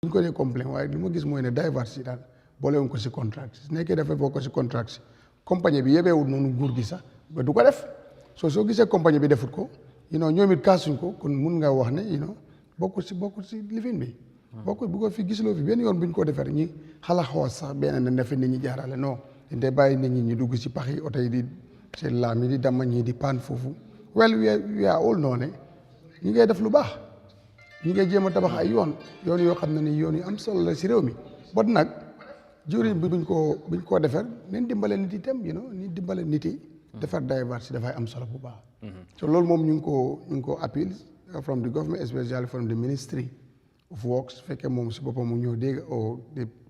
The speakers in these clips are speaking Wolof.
suñ ko dee complain waaye li ma gis mooy ne divers yi daal boolewuñ ko si contract su nekkee dafa bokk si contract si compagnie bi yebeewul noonu nguur gi sax ba du ko def soo gisee compagnie bi defut ko ñoom it kaasuñ ko kon mun nga wax ne bokkul si lifin bi bokkul bu ko fi gisuloo fi benn yoon buñ ko defar ñi xala xoos sax benn na fi nit ñi jaarale non dañ dee bàyyi nit ñi ñu dugg si pax yi oto yi di seen laam yi di damma ñii di paan foofu we are all noo ne ñi ngay def lu baax ñi ngay jéem a tabax ay yoon yoo xam ne ni yoon yu am solo la si réew mi bot nag juriñ bi buñ koo defar neen dimbale nit yi tam ni dimbale nit yi defar diversity dafay am solo bu baax so loolu moom ñu ngi ko appeal from the government especially from the ministry of works fekkee moom si boppam mu ñëw dégg o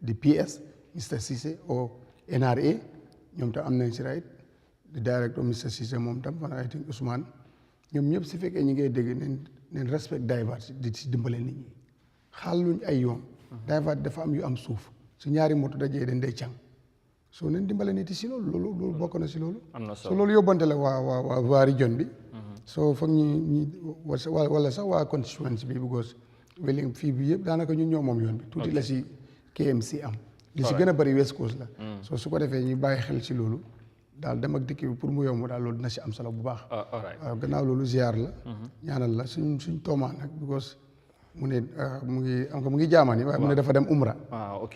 di PS Mr Cissé o NRA ñoom tam am nañ si right the director Mr Cissé moom tam fan I think Ousmane ñoom ñëpp si fekkee ñi ngay dégg neen respect diversity di si dimbale nit ñi xaaluñ ay yoon diversity dafa am yu am suuf su ñaari moto dajee dañ day càng soo neen dimbale nit yi si loolu bokk na si loolu so loolu yóbbante la waa région bi so foog ñi wala sax waa constituency bi because Welling fii bi yëpp daanaka ñun ñoo moom yoon bi tuuti la si KMC am li si gën a bëri West Coast la so su ko defee ñu bàyyi xel si loolu daal dem ak dikk bi pour mu yomb daal loolu dina si am solo bu baax waaw gannaaw loolu ziar la ñaanal la suñ toomaan nag because mu ne mu ngi jaamani waaye mu ne dafa dem umra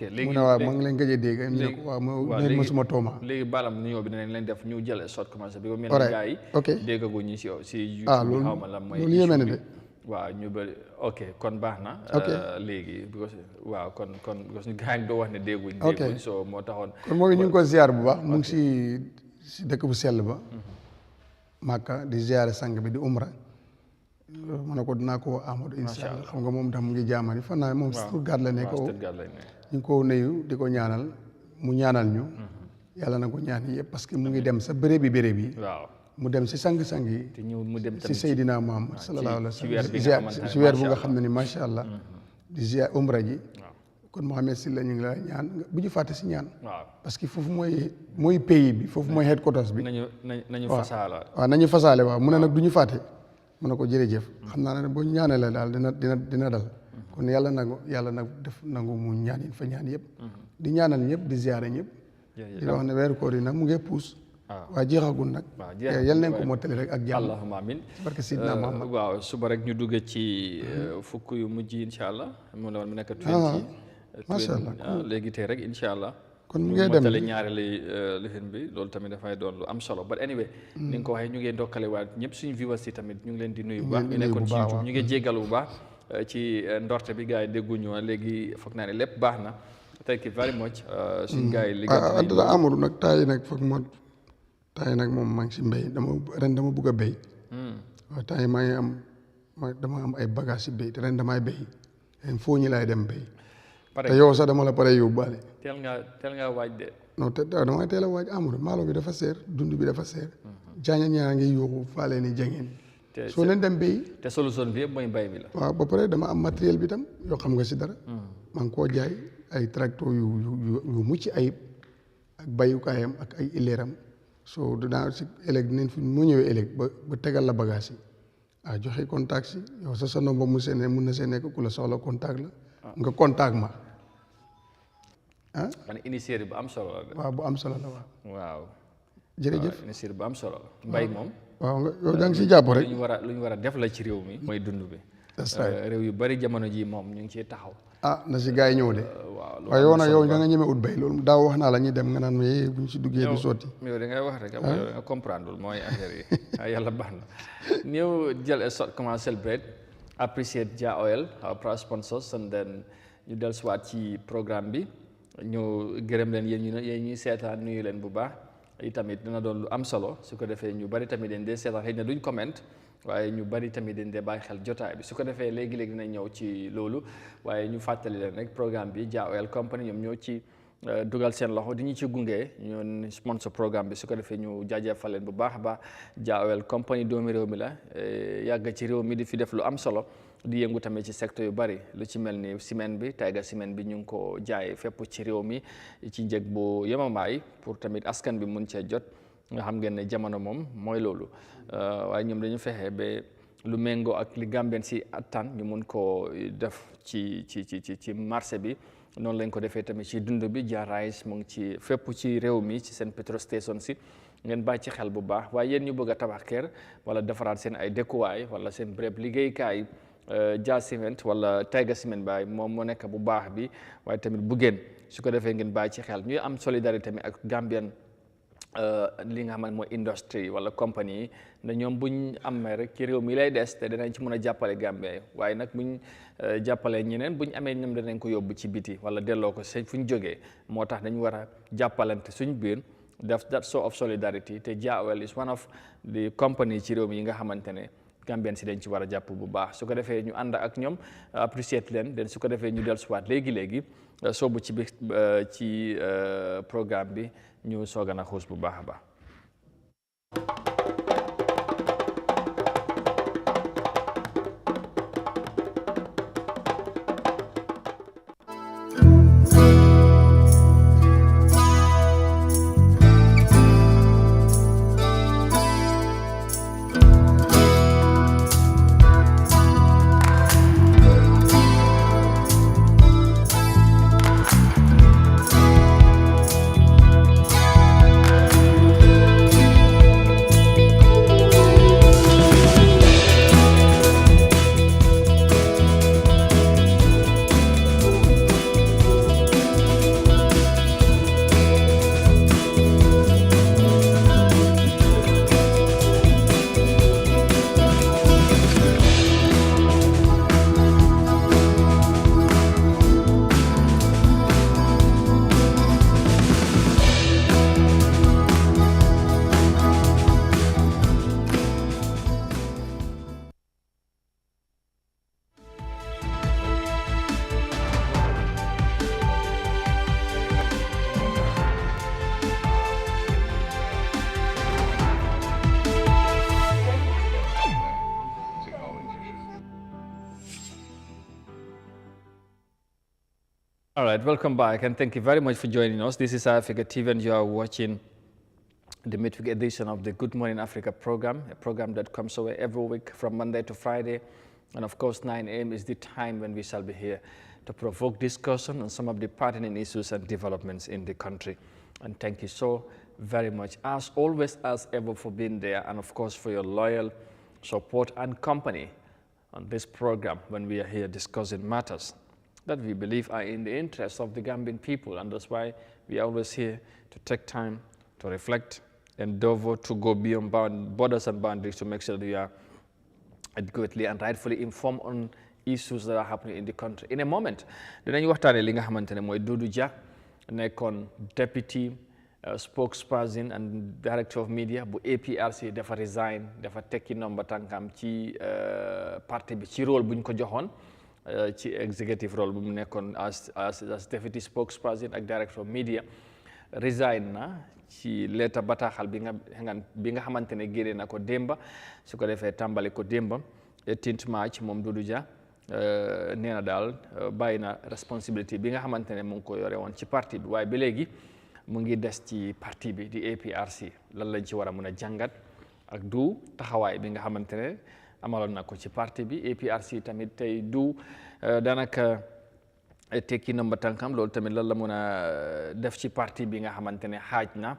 léegi mu ne waaw ma ngi leen gëj a dégg mu ne ko waaw neen ma suma tooma léegi balam nuyoo bi dinañ leen def ñu jël sot commencé bi ba mel ni gars yi déggagu ñu si YouTube bi xaw ma lan mooy loolu yéeme na de waaw ñu bëri kon baax na léegi because waaw kon because ñu gars yi doo wax ne dégguñ so moo taxoon kon mooy ñu ngi ko ziar bu baax mu ngi si dëkk bu sell ba Makka di ziare sang bi di umra ma ne ko dinaa ko Amadou incha allah xam nga moom tam mu ngi jaamani fan naa moom Stuttgart la nekk ñu ngi ko nuyu di ko ñaanal mu ñaanal ñu yàlla na ko ñaan yëpp parce que mu ngi dem sa béréb yi mu dem si sang-sang yi si Seydina Muhammad sallallahu alayhi wa sallam si weer bu nga xam ne ni macha allah di ziar umra ji kon Mohamed Sylla ñu ngi la ñaan bu ñu fàtte si ñaan parce que foofu mooy pays bi foofu mooy headquarters bi nañu fasaale waaw nañu fasaale waaw mu ne nag du ñu fàtte mu ne ko jërëjëf xam naa ne boo ñaanee daal dina dal kon yàlla nag def nangu mu ñaan yi fa ñaan yëpp di ñaanal ñëpp di ziare ñëpp di wax ne weeru koor yi nag mu ngi puus waaw jeexagul nag yal nañ ko mottali rek ak jàmm allahumma amin barke Sidna Muhammad waaw suba rek ñu duggee ci fukk yu mujj incha allah mu ne woon mu nekk macha allah léegi tey rek incha allah kon mu ngi dem mottali ñaareelu lifin bi loolu tamit dafay doon lu am solo but anyway ni nga ko waxee ñu ngi ndokkale waat ñëpp suñu viewers yi tamit ñu ngi leen di nuyu bu baax ñu nekkoon ci YouTube ñu ngi jéggal bu baax ci ndorte bi gars yi dégguñu léegi foog naa ne lépp baax na thank you very much suñu gars yi liggéey Amadou nag taay nag moom maa ngi si mbéy ren dama bugg a béy waaw taay dama am ay bagage si béy te ren damay béy ren foo ñi laay dem béy te yow sax dama la pare yóbbaale teel nga waaj de non te damay teel a waaj Amadou maalo bi dafa seer dund bi dafa seer jaaña ñaa ngi yuuxu faale ni jangeen soo leen dem béy te solution bi yëpp mooy mbay mi la waaw ba pare dama am matériel bi tam yoo xam nga si dara maa ngi koo jaay ay tracteur yu mucc ayib ak bayukaayam ak ay ileeram so dinaa si ëllëg dinañ fi mu ñëwee ëllëg ba tegal la bagage yi joxe contact si yow sa nomba mun na see nekk ku la soxla contact la nga contact ma man initiative bu am solo la waaw bu am solo la waaw jërëjëf initiative bu am solo la mbay moom waaw nga yow da nga si jàpp rek lu ñu war a def la ci réew mi mooy dund bi réew yu bari jamono ji moom ñu ngi ciy taxaw na si gars yi ñëw de waaye yow nag yow da nga ñeme ut bay loolu daaw wax naa la ñuy dem nga naan mais bu ñu si duggee du sotti yow da ngay wax rek yow nga comprendre mooy affaire yi yàlla baax na ñëw jël a short comment celebrate appreciate Jah Oil our proud sponsors and then ñu dellusiwaat ci programme bi ñu gërëm leen yéen ñuy seetaan nuyu leen bu baax itamit dina doon lu am solo su ko defee ñu bari tamit dañ dee seetaan xëy na duñ comment waaye ñu bari tamit dañ dee bàyyi xel jotaay bi su ko defee léegi-léegi dina ñëw ci loolu waaye ñu fàttali leen rek programme bi Jah Oil Company ñoom ñoo ci dugal seen loxo di ñu ci gunge ñoon sponsor programme bi su ko defee ñu jaajëfal leen bu baax a baax Jah Oil Company doomi réew mi la yàgg ci réew mi di fi def lu am solo di yëngu tamit ci secteur yu bari lu ci mel ni ciment bi Tiger ciment bi ñu ngi ko jaay fépp ci réew mi ci njëg bu yemamaay pour tamit askan bi mun cee jot nga xam ngeen ne jamono moom mooy loolu waaye ñoom dañu fexe ba lu méngoo ak li Gambien si attan ñu mun koo def ci marché bi noonu lañ ko defee tamit ci dund bi Jah Rice mu ngi ci fépp ci réew mi ci seen petrol station si ngeen bàyyi ci xel bu baax waaye yéen ñu bëgg a tabax kër wala defaraat seen ay dëkkuwaay wala seen béréb liggéeykaay Jah Cement wala Tiger Cement baay moom moo nekk bu baax bi waaye tamit bu gën su ko defee ngeen bàyyi ci xel ñuy am solidarité tamit ak Gambien li nga xam ne mooy industrie wala compagnie yi ne ñoom buñ amee rek ci réew mi lay des te danañ ci mën a jàppale Gambie waaye nag buñ jàppalee ñeneen buñ amee ñoom danañ ko yóbbu ci biti wala delloo ko seen fu ñu jógee moo tax dañu war a jàppalante suñ biir def that sort of solidarity te Jah Oil is one of the company ci réew mi yi nga xamante ne Gambien si dañ ci war a jàpp bu baax su ko defee ñu ànd ak ñoom appreciate leen den su ko defee ñu dellusiwaat léegi soobu ci bi ci programme bi ñu sooga na xuus bu baax a baax. All right, welcome back and thank you very much for joining us. This is Eyeafrica TV and you are watching the midweek edition of the Good Morning Africa program, a program that comes away every week from Monday to Friday. And of course, 9 a.m. is the time when we shall be here to provoke discussion on some of the pertinent issues and developments in the country. And thank you so very much, as always, as ever, for being there and of course for your loyal support and company on this program when we are here discussing matters that we believe are in the interest of the Gambian people, and that's why we are always here to take time to reflect, endeavor to go beyond borders and boundaries to make sure that we are adequately and rightfully informed on issues that are happening in the country. In a moment, dinañ waxtaanee li nga xamante ne mooy Doudou Jah nekkoon deputy spokesperson and director of media bu APRC dafa resign dafa tekki nomba tànkam ci parti bi ci rôle buñ ko joxoon ci executive role bu mu nekkoon as deputy spokesperson ak director of media resign na ci leeta bataaxal bi nga xamante ne génne na ko démba su ko defee tàmbali ko démba 18 March moom Doudou Jah nee na daal bàyyi na responsibility bi nga xamante ne mu ngi ko yore woon ci parti bi waaye ba léegi mu ngi des ci parti bi di APRC lan lañ ci war a mën a jàngat ak du taxawaay bi nga xamante ne amaloon na ko ci parti bi APRC tamit tey du daanaka tekki nomba tànkam loolu tamit lan la mën a def ci parti bi nga xamante ne xaaj na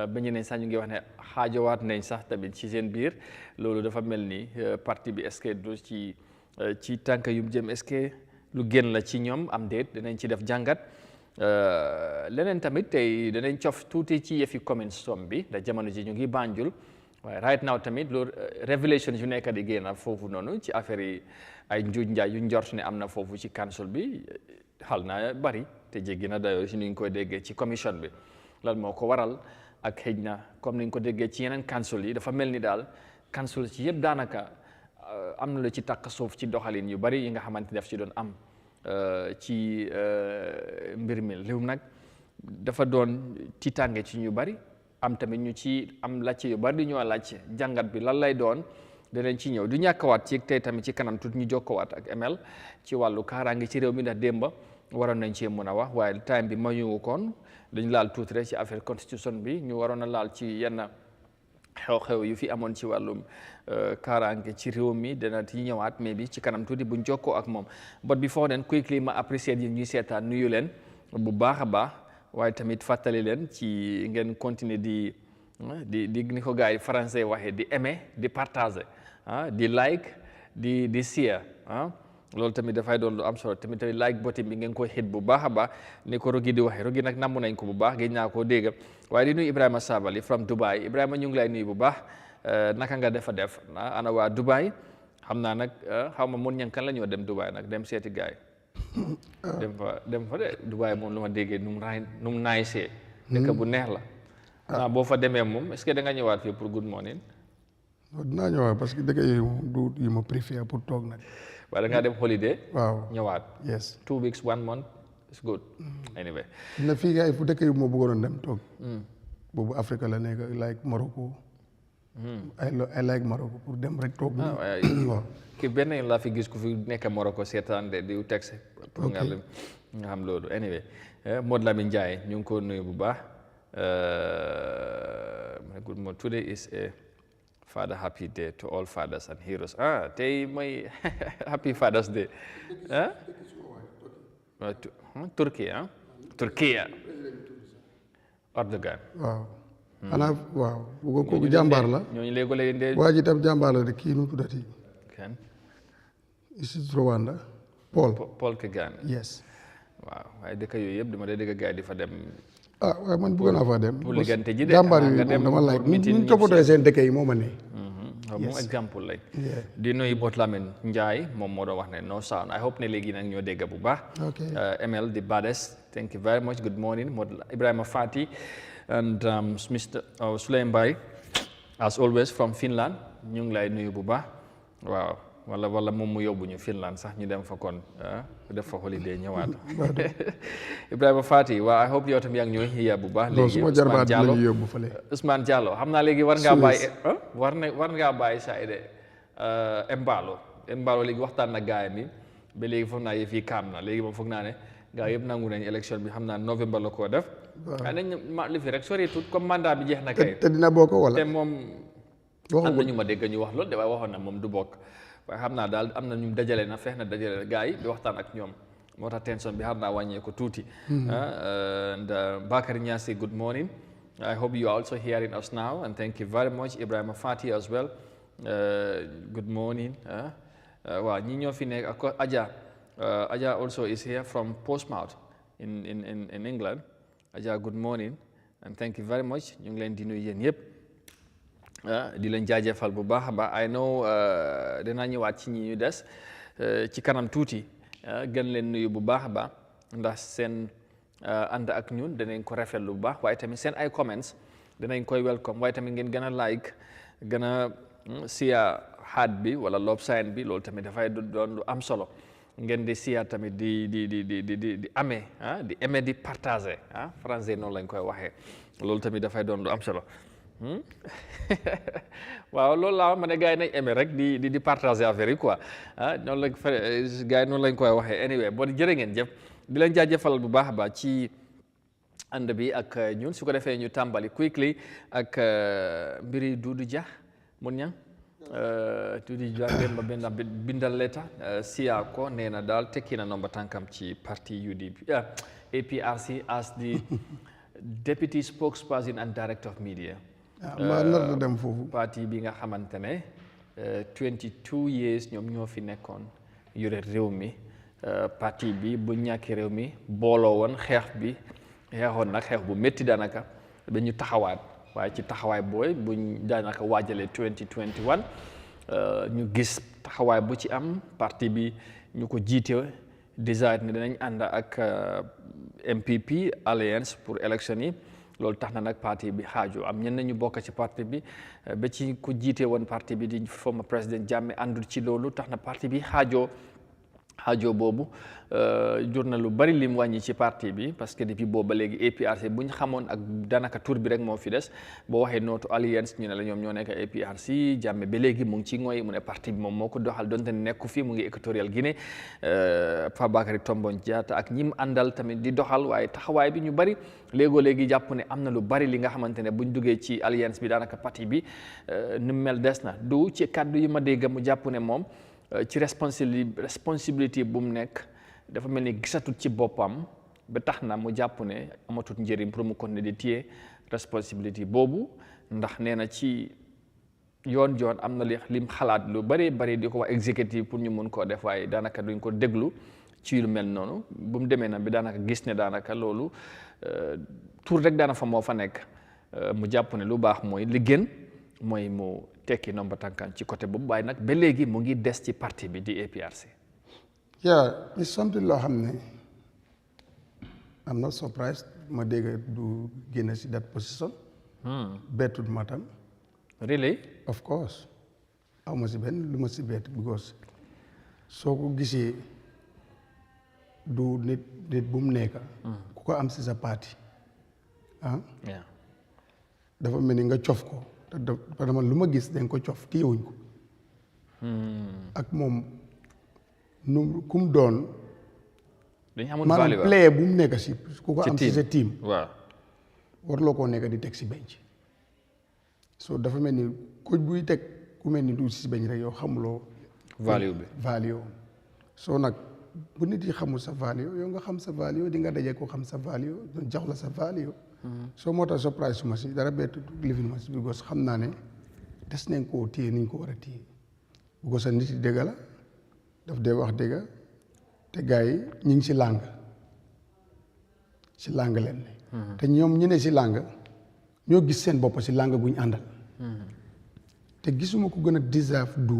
ba ñeneen sax ñu ngi wax ne xaajowaat nañ sax tamit ci seen biir loolu dafa mel ni parti bi est-ce que du ci tànk yu jëm est-ce que lu gën la ci ñoom am déet dinañ ci def jàngat leneen tamit tey danañ cof tuuti ci yëfi commune som bi da jamono ji ñu ngi Banjul waaye right now tamit loolu révélation yu nekk di génn foofu noonu ci affaire yi ay njuuj njaay yu njort ne am na foofu ci council bi xal na bari te jéggi na dayoo si ni ñu koy déggee ci commission bi lan moo ko waral ak xëj na comme ni ñu ko déggee ci yeneen council yi dafa mel ni daal council ci yëpp daanaka am na lu ci takk suuf ci doxalin yu bari yi nga xamante daf ci doon am ci mbir mi léegi nag dafa doon tiitaange ci ñu bari am tamit ñu ci am làcc yu bari di ñoo làcc jàngat bi lan lay doon danañ ci ñëw du ñàkkawaat ci tey tamit ci kanam tuuti ñu jokkowaat ak ML ci wàllu kaaraange ci réew mi ndax démba waroon nañ cee mën a wax waaye time bi ma ñu koon dañ laal tuuti rek ci affaire constitution bi ñu waroon a laal ci yenn xew-xew yu fi amoon ci wàllum kaaraange ci réew mi dana ci ñëwaat mais bi ci kanam tuuti buñ jokkoo ak moom but before then quickly ma apprécier yi ñuy seetaan nuyu leen bu baax a baax waaye tamit fàttali leen ci ngeen continuer di ni ko gars yi français waxee di aimer di partager di like di share loolu tamit dafay doon lu am solo tamit like button bi ngeen koy hit bu baax a baax ni ko Rogi di waxee Rogi nag namm nañ ko bu baax gëj naa koo dégg waaye di nuyu Ibrahima Sabali from Dubai Ibrahima ñu ngi lay nuyu bu baax naka nga defa def ana waa Dubai xam naa nag xaw ma mun ñan kan la ñoo dem Dubai nag dem seeti gaay dem fa de Dubai moom lu ma déggee nu mu naayisee dëkk bu neex la boo fa demee moom est-ce que da nga ñëwaat fii pour good morning dinaa ñëwaat parce que dëkk yi du yi ma préfère pour toog nag waaye da ngaa dem holiday waaw ñëwaat yes 2 weeks 1 month it's good anyway na fii gars yi fu dëkk yi ma bëggoon dem toog boobu Afrique la nekk like Morocco I like Morocco pour dem rek toog waaw ki benn yoon laa fi gis ku fi nekk Morocco seetaan de di texte pour nga xam loolu anyway Modou Lamine Ndiaye ñu ngi ko nuyu bu baax good morning today is a Father happy day to all fathers and heroes tey mooy happy Father's Day Turquie Erdogan waaw xanaa waaw bu kooku jàmbaar la ñooñu léegi de waa ji tam jàmbaar la de kii nu tuddati kan is Rwanda Paul Kagame yes waaw waaye dëkk yooyu yëpp dama dee dégg gars yi di fa dem waaye man bëgg naa faa dem pour liggante ji de jàmbaar yi dama like ñu toppatoo seen dëkk yi moo ma ne moom exemple lay di nuyu Modou Lamine Ndiaye moom moo doon wax ne no sound I hope ne léegi nag ñoo dégg bu baax ML di Bades thank you very much good morning Modou Ibrahima Fati and Mr. Suley Mbaye as always from Finland ñu ngi lay nuyu bu baax waaw wala moom mu yóbbu ñu Finland sax ñu dem fa kon def fa holiday ñëwaat Ibrahima Fati waaw I hope yow tam yaa ngi ñooy xiya bu baax léegi Ousmane Diallo xam naa léegi war ngaa bàyyi saa de Embalo léegi waxtaan na gaay mi ba léegi foog naa yëf yi kaam na léegi moom foog naa ne gaa yëpp nangu nañ élection bi xam naa novembre la koo def waaye nañ ma li fi rek sori tout comme mandat bi jeex na kay te dina bokk wala te moom am na ñu ma dégg ñu wax loolu de waaye waxoon na moom du bokk waaye xam naa daal am na ñu dajale na feex na dajale gaa yi di waxtaan ak ñoom moo tax tension bi xam naa wàññee ko tuuti and Bakary Niasse good morning I hope you are also hearing us now and thank you very much Ibrahima Fati as well good morning waaw ñi ñoo fi nekk ak Aja also is here from Portsmouth in England Aja good morning and thank you very much ñu ngi leen di nuyu yéen yëpp di leen jaajëfal bu baax a baax I know dinaa ñëwaat ci ñi ñu des ci kanam tuuti gën leen nuyu bu baax a baax ndax seen ànd ak ñun danañ ko rafetlu bu baax waaye tamit seen ay comments danañ koy welcome waaye tamit ngeen gën a like gën a siya heart bi wala love sign bi loolu tamit dafay doon lu am solo ngeen di siya tamit di amee di aimer di partager français noonu lañ koy waxee loolu tamit dafay doon lu am solo waaw loolu laa ma ne gars yi nañ aimer rek di partager affaire yi quoi noonu lañ fa gars yi noonu lañ koy waxee anyway boo jërë ngeen jëf di leen jaajëfal bu baax a baax ci ànd bi ak ñun su ko defee ñu tàmbali quickly ak mbiri Doudou Dia mun ñang Doudou Dia dem ba benn bindal leeta siya ko nee na daal tekki na nomba tànkam ci parti UDP APRC as the deputy spokesperson and director of media maa nar na dem foofu parti bi nga xamante ne 22 years ñoom ñoo fi nekkoon yore réew mi parti bi bu ñàkki réew mi booloo woon xeexoon nag xeex bu métti daanaka ba ñu taxawaat waaye ci taxawaay booy buñ daanaka waajalee 2021 ñu gis taxawaay bu ci am parti bi ñu ko jiite décide ne danañ ànd ak MPP Alliance pour élection yi loolu tax na nag parti bi xaaju am ñenn ñu bokk ci parti bi ba ci ku jiite woon parti bi di former président Jammeh àndul ci loolu tax na parti bi xaajoo xaajo boobu jur na lu bari lim wàññi ci parti bi parce que depuis boobu ba léegi APRC bu ñu xamoon ak daanaka tur bi rek moo fi des boo waxee nootu alliance ñu ne la ñoom ñoo nekk APRC Jammeh ba léegi mu ngi ci ngooy mu ne parti bi moom moo ko doxal donte nekku fi mu ngi Équatorial Guinée Fabakary Tombong Jatta ak ñi mu àndal tamit di doxal waaye taxawaay bi ñu bari léegoo léegi jàpp ne am na lu bari li nga xamante ne buñ duggee ci alliance bi daanaka parti bi ni mu mel des na du ci kàddu yi ma dégg mu jàpp ne moom ci responsabilité bu mu nekk dafa mel ni gisatut ci boppam ba tax na mu jàpp ne amatut njëriñ pour mu continuer di téye responsabilité boobu ndax nee na ci yoon am na lim xalaat lu bari di ko wax exécutif pour ñu mun koo def waaye daanaka duñ ko déglu ci lu mel noonu bu mu demee na bi daanaka gis ne daanaka loolu tur rek daana fa moo fa nekk mu jàpp ne lu baax mooy li gën mooy mu tekki nomba tànkaan ci côté boobu waaye nag ba léegi mu ngi des ci parti bi di APRC. Yeah, it's something loo xam ne I'm not surprised ma dégg du génn si that position. Bettut ma tam. Really? Of course. aw ma si benn lu ma si bett because soo ko gisee du nit bu mu nekk. ku ko am si sa parti dafa mel ni nga cof ko te dafa man lu ma gis dañ ko cof téyewuñ ko. ak moom. nu ku mu doon. dañu amul valeur maanaam player bu mu nekk si ku ko am si sa team. waaw warloo koo nekk di teg si bench. so dafa mel ni coach buy teg ku mel ni du si bench rek yow xamuloo. value bi value. soo nag bu nit yi xamul sa value yow nga xam sa value di nga daje ko xam sa value doon jox la sa value. soo moo tax surprise suma si dara bettu lifin ma si because xam naa ne des nañ koo téye ni ñu ko war a téye because sa nit yi dëgg la. daf dee wax dëgg te gars yi ñu ngi si làng leen ne te ñoom ñu ne si làng ñoo gis seen bopp si làng guñ àndal te gisuma ku gën a deserve du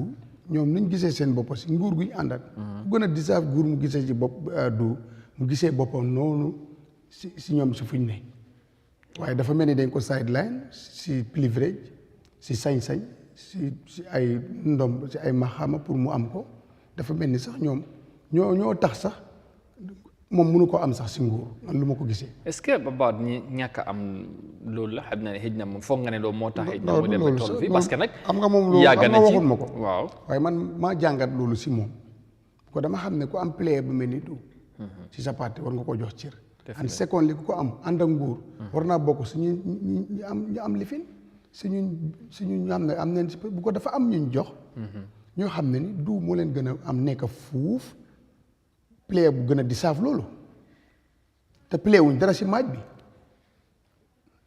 ñoom nuñ gisee seen bopp si nguur guñ àndal ku gën a deserve nguur mu gisee si bopp du mu gisee boppam noonu si ñoom si fuñ ne waaye dafa mel ni dañ ko sideline si privilège si sañ-sañ si ay ndom si ay maxaama pour mu am ko dafa mel ni sax ñoom ñoo tax sax moom mënu ko am sax si nguur man lu ma ko gisee. est-ce que ba ñi ñàkk a am loolu la xam na ne xëj na moom foog nga ne loolu moo tax. xëj na mu dem ba toll fii parce que nag. xam nga moom loolu yàgg na ci waxut ma ko. waaw waaye man maa jàngat loolu si moom. ko dama xam ne ku am player bu mel ni du. si sa parti war nga ko jox cër. and second li ku ko am ànd ak nguur. war naa bokk si ñu am lifin si ñun ñu am ne am nañ si bu ko dafa am ñu jox. ñoo xam ne ni du moo leen gën a am nekk fuuf player bu gën a di saaf loolu te player wuñ dara si maaj bi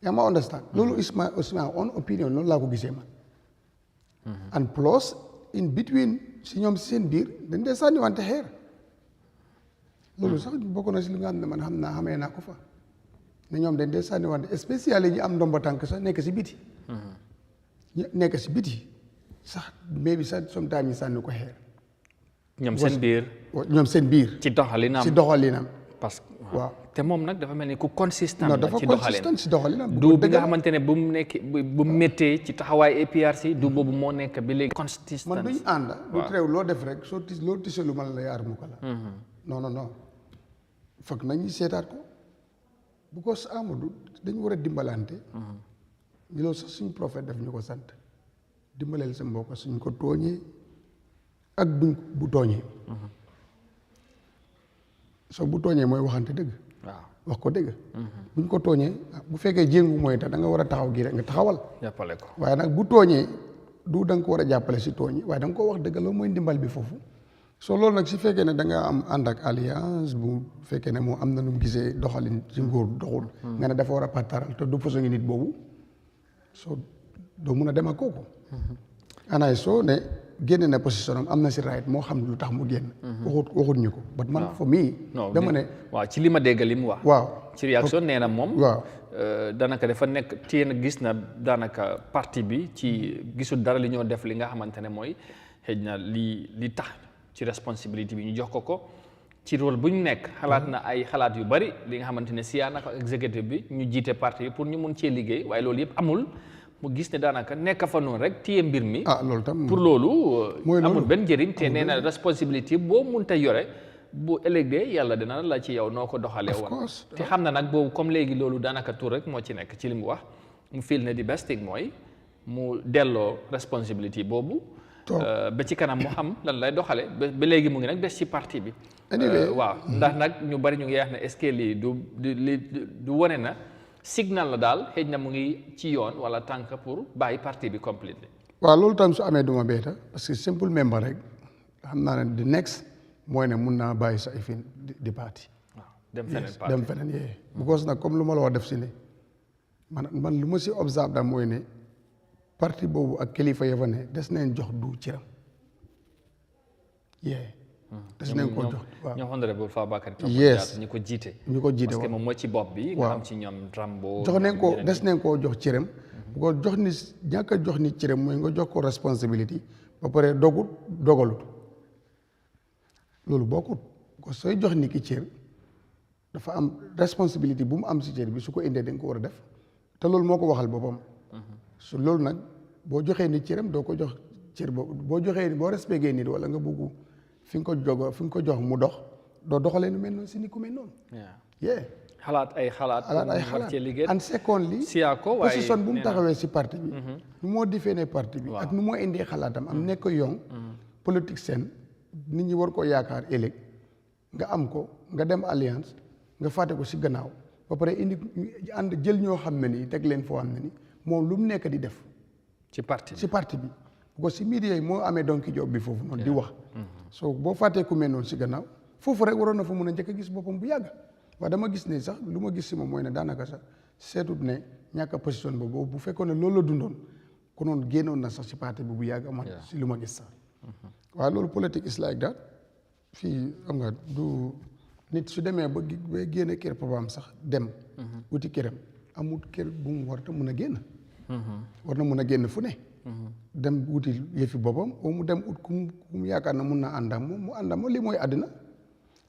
yaa ma understand loolu is my own opinion loolu laa ko gisee man and plus in between si ñoom si seen biir dañ dee sànni wante xeer loolu sax bokk na si li nga xam ne man xamee naa ko fa ne ñoom dañ dee sànni wante spécial yi ñu am ndomba tànk sax nekk si biti nekk si biti sax mais bi sax sometimes ñu sànni ko xeer. ñoom seen biir. ñoom seen biir. ci doxalinam ci doxalinam. parce que waaw te moom nag dafa mel ni ku consistant. non dafa consistant ci doxalinam. du bi nga xamante ne bu mu nekk bu mu méttee ci taxawaay APRC du boobu moo nekk ba léegi. consistant man duñ ànd. du terew loo def rek soo loo tisee lu ma la yaar mu ko la. non foog nañu seetaat ko bu ko Amadou dañu war a dimbalante. ñu loolu sax suñu prophète daf ñu ko sant. dimbaleel sa mbokk suñ ko tooñee ak buñ bu tooñee soo bu tooñee mooy waxante dëgg waaw wax ko dëgg buñ ko tooñee bu fekkee jéngu mooy tax da nga war a taxaw gi rek nga taxawal jàppale ko waaye nag bu tooñee du da nga ko war a jàppale si tooñ waaye da nga ko wax dëgg loolu mooy ndimbal bi foofu soo loolu nag si fekkee ne da nga am ànd ak alliance bu fekkee ne moom am na nu mu gisee doxalin si nguur doxul nga ne dafa war a partaral te du façon ngi nit boobu soo doo mun a dem ak kooku anaay soo ne génne na position am na si right moo xam lu tax mu génn waxut ñu ko but man for me dama ne waaw ci li ma dégg li mu wax waaw ci réaction nee na moom waaw daanaka dafa nekk téye na gis na daanaka parti bi ci gisul dara li ñoo def li nga xamante ne mooy xëj na li tax ci responsabilité bi ñu jox ko ci rôle bu ñu nekk xalaat na ay xalaat yu bari li nga xamante ne siyaa naka exécutif bi ñu jiite parti bi pour ñu mun cee liggéey waaye loolu yëpp amul mu gis ne daanaka nekk fa noonu rek téye mbir mi. loolu tam pour loolu. amul benn njëriñ te nee na responsabilité boo mënta yore bu ëllëgee yàlla dina la ci yow noo ko doxalee woon. te xam na nag boobu comme léegi loolu daanaka tur rek moo ci nekk ci li mu wax mu fil ne di best thing mooy mu delloo responsabilité boobu. ba ci kanam mu xam lan lay doxale ba léegi mu ngi nag des ci parti bi. waaw ndax nag ñu bari ñu ngi wax ne est-ce que lii du wane na signal la daal xëy na mu ngi ci yoon wala tànk pour bàyyi parti bi completely. waaw loolu tam su amee duma beeta parce que simple member rek xam naa ne the next mooy ne mun naa bàyyi sa ifin di parti. waaw dem feneen parti dem feneen yee. because nag comme lu ma la wax def si ne man lu ma si observe daal mooy ne parti boobu ak kilifa ya fa ne des nañ jox du ciram yee. des nañ ko jox waaw ñoo honorable Fabakary yes ñu ko jiite. parce que moom moo ci bopp bi. nga xam ci ñoom Rambo. jox nañ ko des nañ koo jox ciram. bu ko jox ni ñàkk a jox ni ciram mooy nga jox ko responsabilité ba pare dogalut loolu bokkut ko sooy jox ni ki cër dafa am responsabilité bu mu am si cër bi su ko indee da nga ko war a def te loolu moo ko waxal boppam. su loolu nag boo joxee nit cëram doo ko jox cër boo joxee boo respecté nit wala nga bugg fi nga ko jox mu dox doo doxalee nu mel noonu si ni ku mel noonu. xalaat ay xalaat and secondly position bu mu taxawee si parti bi. nu moo defee parti bi ak nu moo indee xalaatam am nekk yoon politique seen nit ñi war koo yaakaar ëllëg nga am ko nga dem alliance nga fàtte ko si gannaaw ba pare indi ànd jël ñoo xam ne nii teg leen foo xam ne nii moom lu mu nekk di def. ci parti bi bu ko si media yi moo amee donki job bi foofu noonu di wax. so boo fàttee ku mel noonu si gannaaw foofu rek waroon na fa mun a njëkk a gis boppam bu yàgg. waaw dama gis ne sax lu ma gis si moom mooy ne daanaka sax seetut ne ñàkk a position boobu bu fekkoon ne loolu la dundoon konoon génnoon na sax si parti bi bu yàgg man si lu ma gis sax. waaw loolu politique is like that fii xam nga du nit su demee ba génne kër papaam sax dem. wuti këram amul kër bu mu war a mun a génn. war na mun a génn fu ne. dem wuti yëfi boppam oo mu dem ut ku mu yaakaar na mun na àndam moom mu àndam moom lii mooy àddina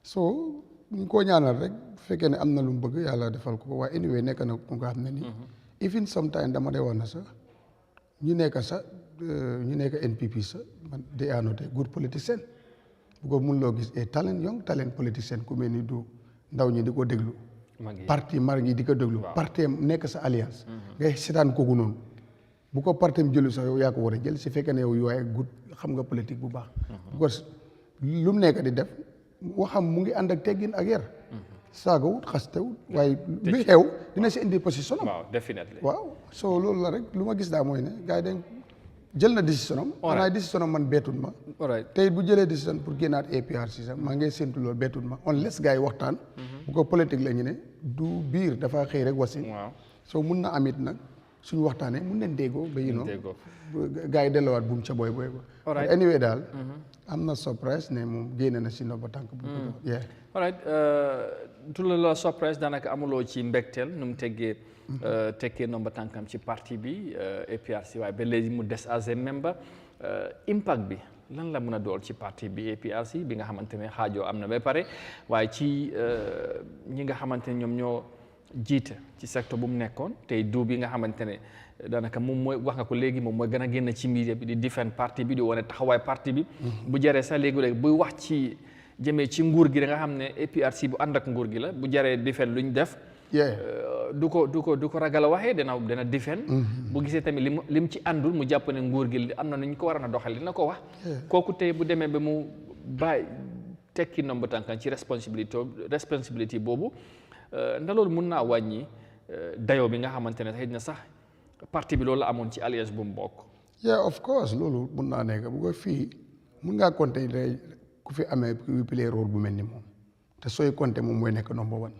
soo ñu koo ñaanal rek bu fekkee ne am na lu mu bëgg yàlla defal ko waaye anyway nekk na ku nga xam ne nii. even sometime dama dee wax na sax ñu nekk NPP sax man they are not a good politician bu ko mun loo gis young talent politicien ku mel ni du ndaw ñi di ko déglu. parti mar ñi di ko déglu. parti nekk sa alliance. ngay seetaan kooku noonu bu ko parti am jëlu sax yow yaa ko war a jël si fekkee ne yow yaay good xam nga politique bu baax. because lu mu nekk di def waxam mu ngi ànd ak teggin ak yar. saagawut xastewut waaye lu xew dina si indi position am. waaw definitely waaw so loolu la rek lu ma gis daa mooy ne gars yi dañ jël na décision am. xanaa décision am man beetut ma. tey bu jëlee décision pour génnaat APRC sax maa ngi séntu loolu beetut ma unless gars yi waxtaan. bu ko politique la ñu ne du biir dafa xëy rek wasi. so mun na amit nag suñu waxtaanee mun nañ déggoo ba gars yi delluwaat buum ca booy ba. anyway daal. am na surprise ne moom génne na si ndomba tànk bu ko jox. alright tout la surprise daanaka amuloo ci mbégteel nu mu tekkee ndomba tànkam ci parti bi APRC waaye ba léegi mu des as a member impact bi lan la mën a dool ci parti bi APRC bi nga xamante ne xaajoo am na ba pare waaye ci ñi nga xamante ne ñoom ñoo jiite ci secteur bu mu nekkoon tey du bi nga xamante ne daanaka moom mooy wax nga ko léegi moom mooy gën a génn ci media bi di defend parti bi di wane taxawaay parti bi. bu jaree sax léegi-léegi buy wax ci jëmee ci nguur gi da nga xam ne APRC bu ànd ak nguur gi la bu jaree defend luñ def. du ko ragal a waxee dana defend. bu gisee tamit lim ci àndul mu jàpp ne nguur gi am na nu ñu ko war a doxal dina ko wax. kooku tey bu demee ba mu bàyyi tekki nomba tànkan ci responsabilité boobu ndax loolu mun naa wàññi dayoo bi nga xamante ne xëy na sax parti bi loolu la amoon ci alliance bu mu bokk. of course loolu mun naa nekk bu ko fii mun ngaa compter ku fi amee ku play rôle bu mel ni moom te sooy compter moom mooy nekk number one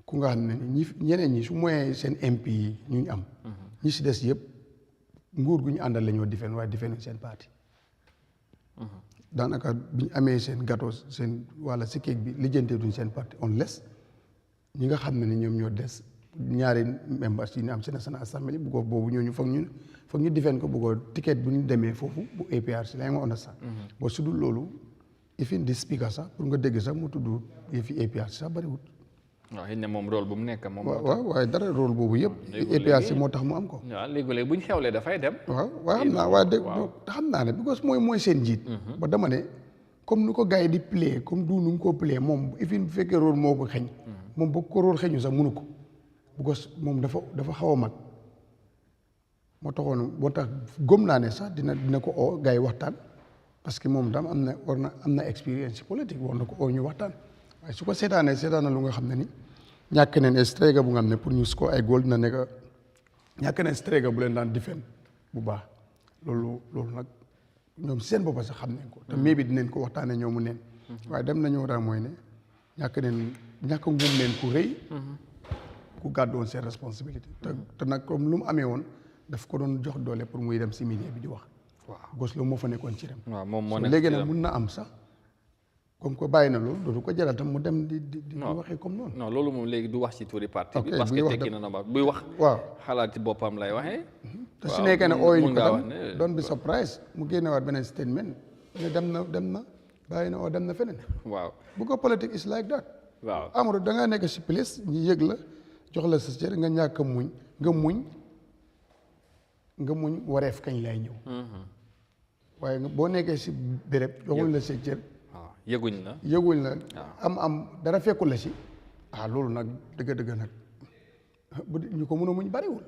ku nga xam ne ñeneen ñi su moyee seen MP yi ñu am. ñi si des yëpp nguur gu ñu àndal la ñoo defeen waaye defeen seen parti. daanaka bi ñu amee seen gâteau seen wala si kéeg bi lijjantee duñ seen parti unless ñi nga xam ne ni ñoom ñoo des ñaari membres yi ñu am si National Assembly bu ko boobu ñooñu foog ñu defeen ko bu ko ticket bu ñu demee foofu bu APRC la nga understand. boo su dul loolu ifin di speaker sax pour nga dégg sax mu tudd yëfi APRC sax bariwut. waaw xëy na moom rôle bu mu nekk moom. waaw waaye dara rôle boobu yëpp. APRC moo tax mu am ko. waaw léegi-léegi bu ñu xewlee dafay dem. waaw xam naa waaye de xam naa ne because mooy seen njiit. ba dama ne comme ni ko gars yi di play comme du nu mu ko play moom ifin bu fekkee rôle moo ko xeñ. moom bu ko rôle xeñu sax mënu ko. because moom dafa xaw a mag. moo taxoon boo tax gëm naa ne sax dina ko oo gars yi waxtaan. parce que moom tam am na expérience politique war na ko oo ñu waxtaan. waaye su ko seetaan na lu nga xam ne ni ñàkk neen strega bu nga xam ne pour ñu score ay goal dina nekk ñàkk neen strega bu leen daan defend bu baax loolu nag ñoom seen bopp sax xam nañ ko te mais bi dinañ ko waxtaanee ñoomu neen waaye dem nañu daal mooy ne ñàkk nguum neen ku rëy ku gàddoon seen responsabilité te nag comme lu mu amee woon daf ko doon jox doole pour muy dem si milieu bi di wax waaw gos lu moo fa nekkoon ci dem léegi nag mun na am sax comme que bàyyi na loolu dootu ko jaral tam mu dem di waxee comme noonu. non loolu moom léegi du wax ci turi parti bi. parce que tekki na ba buy wax. waaw xalaati boppam lay waxee. te su nekkee ne ooyuñ ko tam don't be surprised mu génnewaat beneen statement ne dem na bàyyi na oo dem na feneen. waaw bu ko politique is like that. waaw Amadou da ngaa nekk si place ñu yëg la jox la sa cër nga ñàkk a muñ nga muñ wareef kañ lay ñëw. waaye boo nekkee si béréb joxuñ la sa cër. yëguñ la am dara fekkul la si loolu nag dëgg nag bu ñu ko mën a muñ bariwul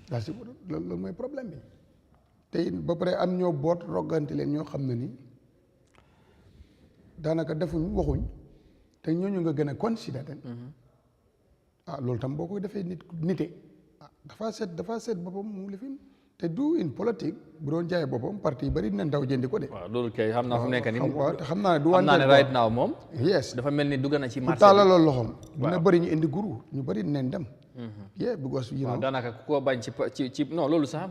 daa si loolu mooy problème bi te ba pare am ñoo boot roggante leen ñoo xam ne ni daanaka defuñ waxuñ te ñooñu nga gën a considéré loolu tam boo ko defee nite dafa seet boppam mu lifin te du in politique bu doon jaayee boppam parti yi bari dina ndaw jëndi ko de. waaw loolu kay xam naa fu mu nekk nii. te xam naa ne du wante ne right now moom. yes dafa mel ni dugg na ci marché bi tàllaloo loxoom. dina bëri ñu indi guru ñu bëri dinañ dem. because you know. waaw daanaka ku ko bañ ci non loolu sax.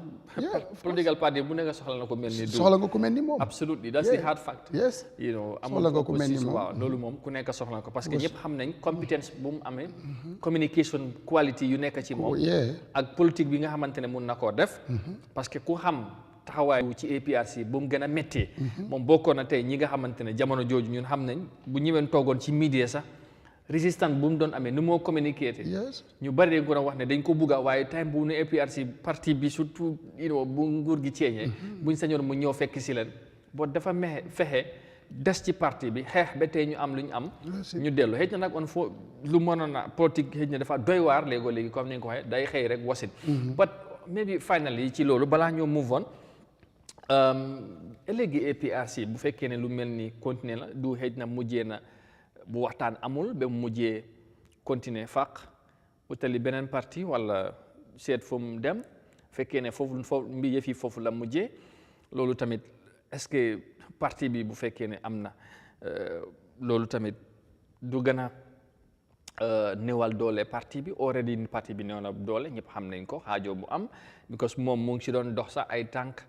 political party bu nekk soxla na ko mel ni. soxla nga ko mel ni moom. absolutely that's the hard fact. yes soxla nga ko mel ni moom waaw loolu moom ku nekk soxla na ko parce que ñëpp xam nañ compétence bu mu amee. communication quality yu nekk ci moom. ak politique bi nga xamante ne mun na koo def. parce que ku xam taxawaayu ci APRC bu mu gën a méttee. moom bokkoon na tey ñi nga xamante ne jamono jooju ñun xam nañ bu ñëween toogoon ci media sax. résistance bu mu doon amee nu moo communiqué ñu bari dañ ko doon wax ne dañ ko bugga waaye time bu nu APRC parti bi surtout bu nguur gi ceeñee buñ sañoon mu ñëw fekk si leen boo dafa fexe des ci parti bi xeex ba tey ñu am lu ñu am ñu dellu xëy na nag on faut lu mënoon a politique xëy na dafa doy waar léegi comme ni nga ko waxee day xëy rek wasit but maybe finally ci loolu balaa ñoo move on léegi APRC bu fekkee ne lu mel ni continuer la du xëy na mujjee na bu waxtaan amul ba mu mujjee continuer fàq utali beneen parti wala seet fu mu dem fekkee ne foofu mbi yëf yi foofu la mujjee loolu tamit est-ce que parti bi bu fekkee ne am na loolu tamit du gën a néewal doole parti bi already parti bi néew na doole ñëpp xam nañ ko xaajoo bu am because moom mu ngi ci doon dox sax ay tànk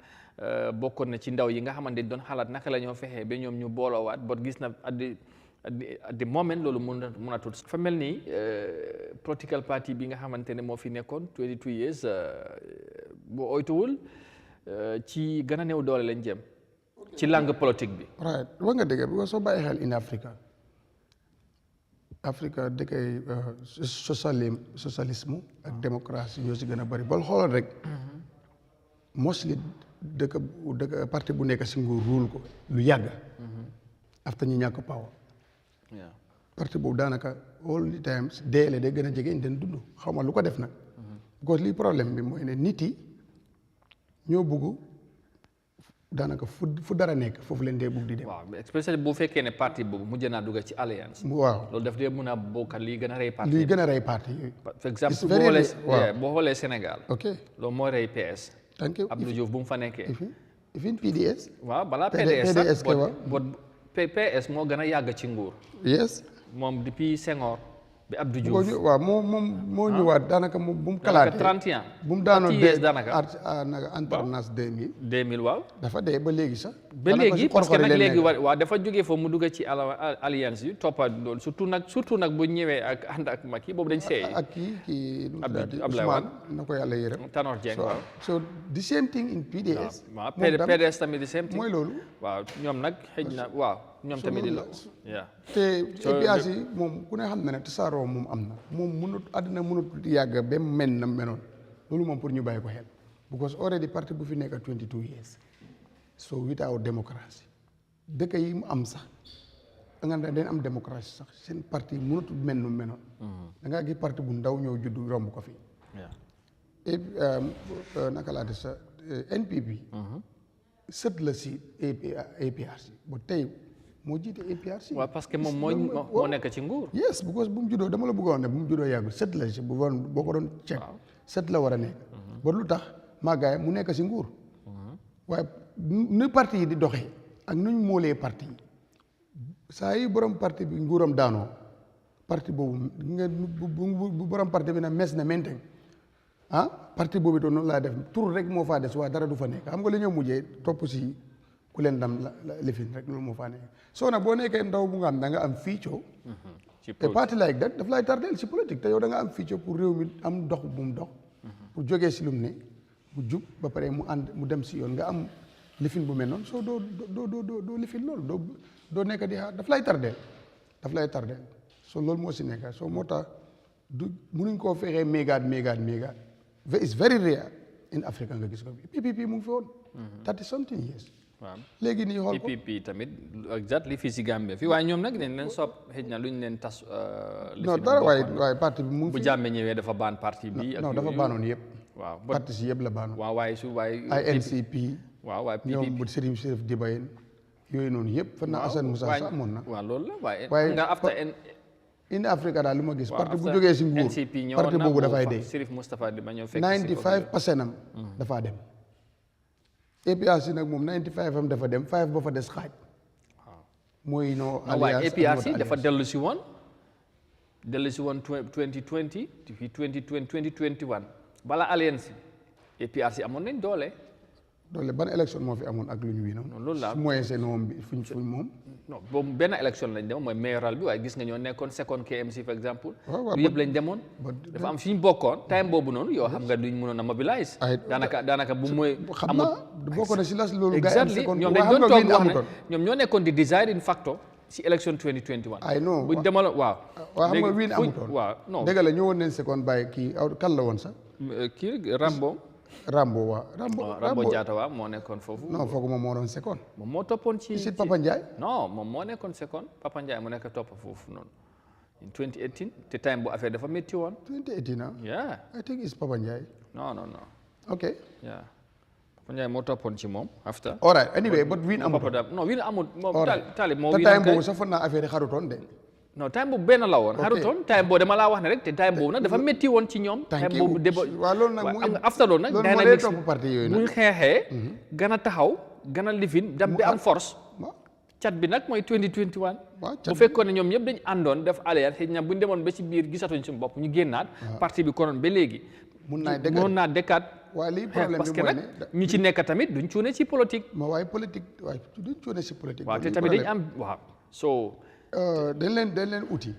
bokkoon na ci ndaw yi nga xamante doon xalaat naka la ñoo fexee ba ñoom ñu booloowaat bot gis na at the moment loolu mun a tuut fa mel ni political party bi nga xamante ne moo fi nekkoon 22 years boo oytuwul ci gën a néew doole lañ jëm ci langue politique bi right wax nga dëgg bi soo bàyyi xel in Africa dëkkay socialisme ak démocratie ñoo si gën a bëri bol xoolal rek mostly dëkk parti bu nekk si nguur ruul ko lu yàgg after ñu ñàkk power parti boobu daanaka all the times deele day gën a jege den dund xaw ma lu ko def nag because lii problème bi mooy ne nit yi ñoo bugg daanaka fu dara nekk foofu leen dee bugg di dem. waaw especially bu fekkee ne parti boobu mujj naa dugg ci alliance. waaw loolu daf dee mën a bokk lii gën a rey parti. lii gën a rey parti yooyu. par exemple boo xoolee Sénégal. ok loolu moo rey PS. thank you Abdou Diouf bu mu fa nekkee. even PDS. waaw balaa PDS sax PS moo gën a yàgg ci nguur. yes. moom depuis Senghor bi Abdou Diouf. waaw moo ñëwaat daanaka bu mu kalaatee 30 ans. bu mu daanoo dee daanaka alternance 2000 waaw. dafa dee ba léegi sax. ba léegi parce que nag léegi waaw dafa jógee foofu mu dugg ci alliance yi toppaat loolu surtout nag bu ñëwee ak ànd ak Macky boobu dañ seey. ak kii Abdoulaye Wade na ko yàlla yërëm. Tanor Dieng waaw. so the same thing in PDS. waaw PDS tamit the same thing mooy loolu. waaw ñoom nag xëj na waaw. ñoom tamit di lox te APRC moom ku ne xam na ne tasaaroo moom am na moom àddina mënut yàgg ba mel na menoon loolu moom pour ñu bàyyi ko xel because already parti bu fi nekk 22 years so without democracy dëkk yi mu am sax nga ne dañ am démocratie sax seen parti mënut mel nu menoon da ngaa gis parti bu ndaw ñëw juddu romb ko fii naka laa def sa NPP sët la si APRC ba tey moo jiite APRC. waaw parce que moom moo nekk ci nguur. yes because bu mu juddoo dama la bëggoon ne bu mu juddoo yàggul sët la si boo ko doon ceeb. sët la war a nekk. ba lu tax màggaay mu nekk si nguur. waaye nu parti yi di doxee ak nuñ moolee parti yi saa yi borom parti bi nguuram daanoo parti boobu nga bu borom parti bi na mes na menteng parti boobu to noonu laa def tur rek moo faa des waa dara du fa nekk xam nga li ñoo mujjee topp si ku leen dam lifin rek loolu moo faa nekk soo nag boo nekkee ndaw bu nga xam da nga am fiicoo te parti like that daf lay tardeel si politique te yow da nga am fiicoo pour réew mi am dox bu mu dox pour jógee si lum ne bu jub ba pare mu dem si yoon nga am lifin bu mel noonu soo doo lifin loolu doo nekk di xaar daf lay tardeel soo loolu moo si nekk soo moo tax du munuñ koo fexee mégaat it's very rare in Africa nga gis ko PPP mu ngi fi woon 30 something years waaw léegi nii xool ko PPP tamit exactly fii si Gambia fii waaye ñoom nag dañ leen soob xëj na lu ñu leen tas non dara waaye parti bi mu ngi bu Jammeh ñëwee dafa baan parti bi ak non dafa baanoon yëpp waaw parti si yëpp la baanoon waaw waaye ay NCP waaw waaye ñoom bu Serigne Chérif Dibayeen yooyu noonu yëpp fan na Assane Moussa sax amoon na waaw loolu la waaye nga after in Africa daal lu ma gis parti bu jógee si nguur parti boobu dafay dee Chérif Moustapha di ma ñëw fekk 95% am dafaa dem APRC nag moom 95 am dafa dem 5 ba fa des xaaj mooy no waaye APRC dafa dellu si woon 2020 fi 2021 bala alliance APRC amoon nañ doole ban élection moo fi amoon ak lu ñu wii noonu loolu la moyen seen moom bi fuñ moom non boobu benn élection lañ demoon mooy mayoral bi waaye gis nga ñoo nekkoon second KMC par exemple lu yëpp lañ demoon dafa am suñu bokkoon time boobu noonu yoo xam nga duñ mënoon a mobilize daanaka bu mooy xam naa bokkoon na si las loolu exactly ñoom dañ doon toog wax ne ñoom ñoo nekkoon di deciding factor si élection 2021 ay non buñ demal waaw xam nga wiin amutoon waaw non dëgg la ñëwoon nañ second bàyyi kii kan la woon sax kii Rambo Jatta waaw moo nekkoon foofu. non foog moom moo doon seconde. moom moo toppoon ci si Papa Ndiaye. non moom moo nekkoon seconde Papa Ndiaye mu nekk topp foofu noonu. in 2018 te time bu affaire dafa métti woon. 2018 ah. yeah. I think it's Papa Ndiaye. non. ok. yeah. Papa Ndiaye moo toppoon ci moom after. all right anyway but win amut. non win amut moom Talib moo. te time boobu sax foog naa affaire yi xarutoon de. non time boobu benn la woon. xarutoon time boobu dama laa wax ne rek te time boobu nag dafa métti woon ci ñoom. time boobu waaw loolu nag mu after loolu nag dynamics bu ñu xeexee. gën a taxaw gën a lifin dem bi am force. cat bi nag mooy 2021. bu fekkoon ne ñoom ñëpp dañu àndoon def alliance xëy na bu ñu demoon ba ci biir gisatuñ suñu bopp ñu génnaat. parti bi konoon ba léegi. mun naa dekkaat. waaye lii problème parce bi que mooy nag ñu ci nekk tamit duñ cuune ci politique. waaye duñ cuune si politique. waaw te tamit dañ am waaw so. dañ leen uti.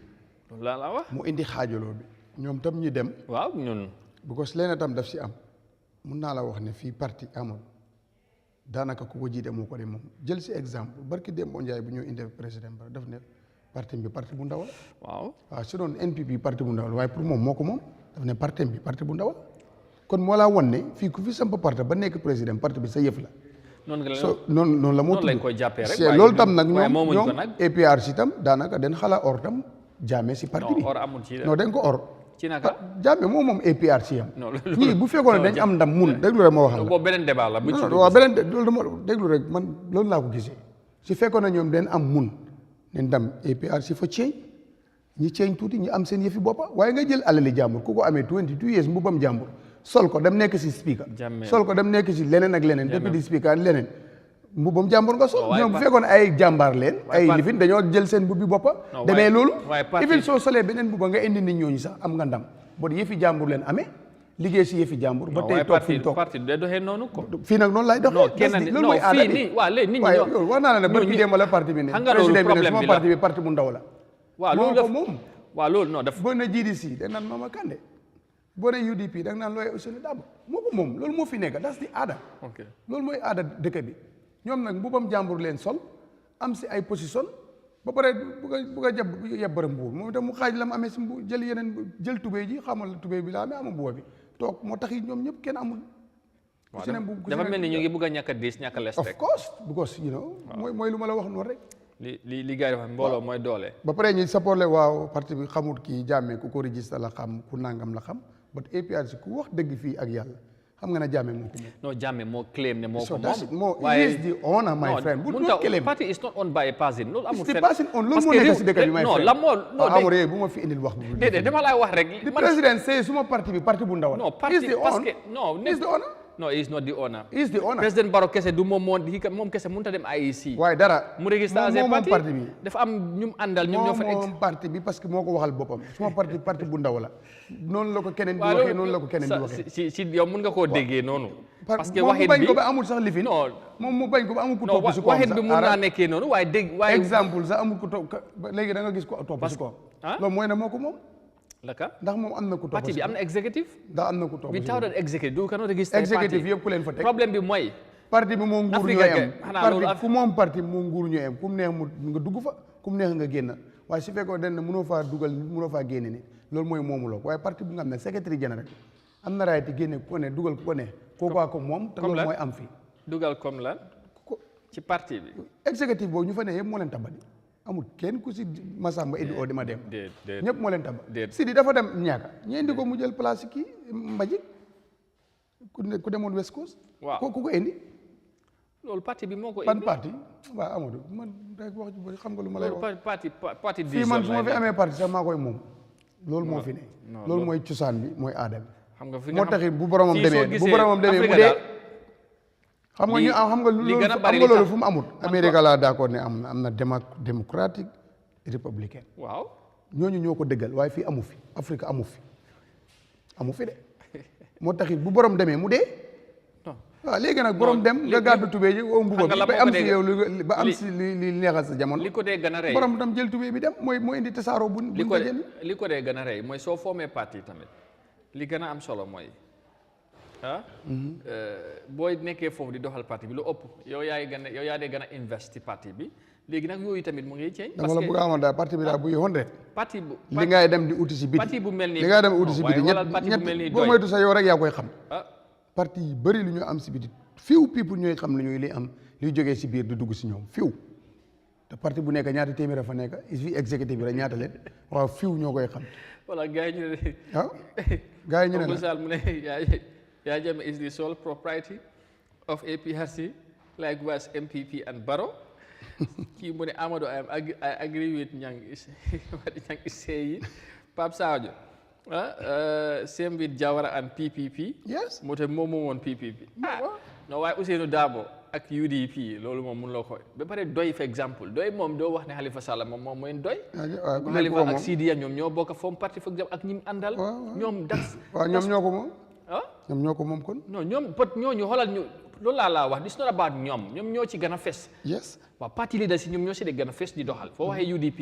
loolu laa la wax. mu indi xaajaloo bi ñoom tam ñu dem. waaw ñun. because leen tam daf si am mun naa la wax ne fii parti amul daanaka ku ko jiite moo ko de moom jël si exemple barki Demba Ndiaye bu ñu indi président ba daf ne parti bi parti bu ndaw la. waaw su doon NPP parti bu ndaw la waaye pour moom moo ko moom daf ne parti bi parti bu ndaw la kon moo laa won ne fii ku fi samp parti ba nekk président parti bi sa yëf la. noonu la moo tudd lañ koy jàppee rek loolu tam nag ñoom APRC tam daanaka den xala or tam Jammeh si parti bi or amul ci non dañ ko or ci naka Jammeh moom APRC am ñii bu fekkoon ne dañ am ndam mun déglu rek ma wax la boobu beneen débat la waaw beneen loolu dama déglu rek man loolu laa ko gisee su fekkoon ne ñoom dañ am mun ne ndam APRC fa ceeñ ñi ceeñ tuuti ñi am seen yëfi boppa waaye nga jël alali jàmbur ku ko amee 22 years mbubam jàmbur sol ko dem nekk si speaker sol ko dem nekk si leneen ak leneen député speaker leneen mbubam jàmbur nga sol ñoom bu fekkoon ay jàmbaar leen ay lifin dañoo jël seen mbubbi boppa demee loolu even soo solee beneen mbubba nga indi nit ñooñu sax am nga ndam boo yëfi jàmbur leen amee liggéey si yëfi jàmbur ba tey toog fi toog parti day doxee noonu ko fii nag noonu lay doxee loolu mooy aada bi waaw léegi nit ñi waaye yow war naa la ne barki démb la parti bi ne président bi ne suma parti bi parti bu ndaw la waaw loolu moom waaw loolu non daf boo ne GDC dañ naan Mama Kandeh boo ne UDP da nga naan looy Ousainou Darboe moo ko moom loolu moo fi nekk das di aada loolu mooy aada dëkk bi ñoom nag mbubam jàmbur leen sol am si ay position ba pare bu nga yebbaram mbuur moom itam mu xaaj la mu amee si mbuur jël yeneen jël tubéy ji xamal tubéy bi laa amee ama mbuba bi toog moo tax ñoom ñëpp kenn amul dafa mel ni ñu ngi bugg a ñàkk a diis ñàkk a les of course because you know mooy lu ma la wax noonu rek li gars yi wax mbooloo mooy doole ba pare ñi supporté waaw parti bi xamut kii Jammeh ku ko registré la xam ku nangam la xam but APRC ku wax dëgg fii ak yàlla xam nga ne Jammeh moo ko moom. non Jammeh moo claim ne moo ko moom. waaye he is the owner my friend. bu doon claim party is not owned by a person loolu amul fenn. loolu moo nekk si dëkk bi my friend. non la moo non amul bu ma fi indil wax bi. déedéet dama lay wax rek. the president say suma parti bi parti bu ndaw la. non parti parce que non he is the owner. no he is not the owner. he is the owner. président Barrow kese du moom kese mënut a dem IEC. waaye dara. mu registré as a parti parti bi. dafa am ñu àndal ñoom ñoo fa. moom parti bi parce que moo ko waxal boppam suma parti bu ndaw la noonu la ko keneen di waxee noonu la ko keneen di waxee. si yow mën nga koo déggee noonu. parce que waxit bi moom mu bañ ko ba amul sax lifin. non moom mu bañ ko ba amul ku topp si ko. waxit bi mun naa nekkee noonu waaye dégg. waaye exemple sax amul ku topp léegi da nga gis ko topp si ko. loolu mooy ne moo ko moom. laka ndax moom am na ku topp parti bi am na executive. ndax am na ku topp si without an executive du cannot register executive yëpp ku leen fa teg problème bi mooy. parti bi moo nguur ñooy am parti fu moom parti moo nguur ñooy am ku mu neex nga dugg fa ku mu neex nga génn waaye su fekkoon dañ ne mënoo faa dugal nit mënoo faa génne nit loolu mooy moomuloo ko waaye parti bu nga xam ne secrétaire général am na raay ti génne ku ko ne dugal ku ko ne kooku ko moom te loolu mooy am fii dugal comme lan ci parti bi exécutif boobu ñu fa ne yëpp moo leen tabali amul kenn ku si Masamba indi oo di ma dem ñëpp moo leen taba Sidi dafa dem ñaaka ñu indi ko mu jël place kii Mbajik ku demoon West Coast waaw ku ko indi loolu parti bi moo ko indi ban parti waaw Amadou man rek wax ju bëri xam nga lu ma lay wax parti fii man su ma fi amee parti sax maa koy moom loolu moo fi ne loolu mooy cosaan bi mooy aada bi xam nga fi moo taxit bu boromam demee mu dee xam nga ñu xam nga loolu fu mu amul Amérique laa d'accord ne am na démocratique républicain waaw ñooñu ñoo ko dëggal waaye fii amu fi Afrique amu fi de moo taxit bu borom demee mu dee waaw léegi nag borom dem nga gàddu tubéy ji oo mbuba bi ba am si yow ba am si li neexal sa jamono li ko dee gën a rey borom tam jël tubéy bi dem mooy indi tasaaroo bu li ko dee gën a rey mooy soo formé parti tamit li gën a am solo mooy boo nekkee foofu di doxal parti bi lu ëpp yow yaa dee gën a invest ci parti bi léegi nag yooyu tamit mu ngi ceeñ dama la bëgg a amal daal parti bi daal bu yoxoon rek parti bu li ngay dem di uti si biti parti bu mel nii li ngay dem uti si biti ñett boo moytu sa yow rek yaa koy xam parti yi bëri lu ñu am si biti fiw people ñooy xam lu li am luy jógee si biir di dugg si ñoom fiw te parti bu nekk ñaata téeméer fa nekk is fi exécutif bi rek ñaata leen waaw fiw ñoo koy xam voilà gars yi ñu ne waaw gars yi ñu ne Sall mu ne Yahya Jammeh is the sole proprietor of APRC likewise MPP and Barrow kii mu ne Amadou I agree with Nyang is saying Pape Sadio same with Jawara and PPP yes moo tax moom moomoon PPP non waaye Ousseynou Dabo ak UDP loolu moom mun loo ko ba pare doy for exemple doy moom doo wax ne Halifa Sallah moom mooy doy Halifa ak Sidiya ñoom ñoo bokk forme parti for exemple ak ñim àndal ñoom das waaw ñoom ñoo ko moom ñoom ñoo ko moom kon non ñoom pot ñooñu xoolal ñu loolu laa wax it's not about ñoom ñoo ci gën a fes yes waaw parti leader si ñoom ñoo si de gën a fes di doxal foo waxee UDP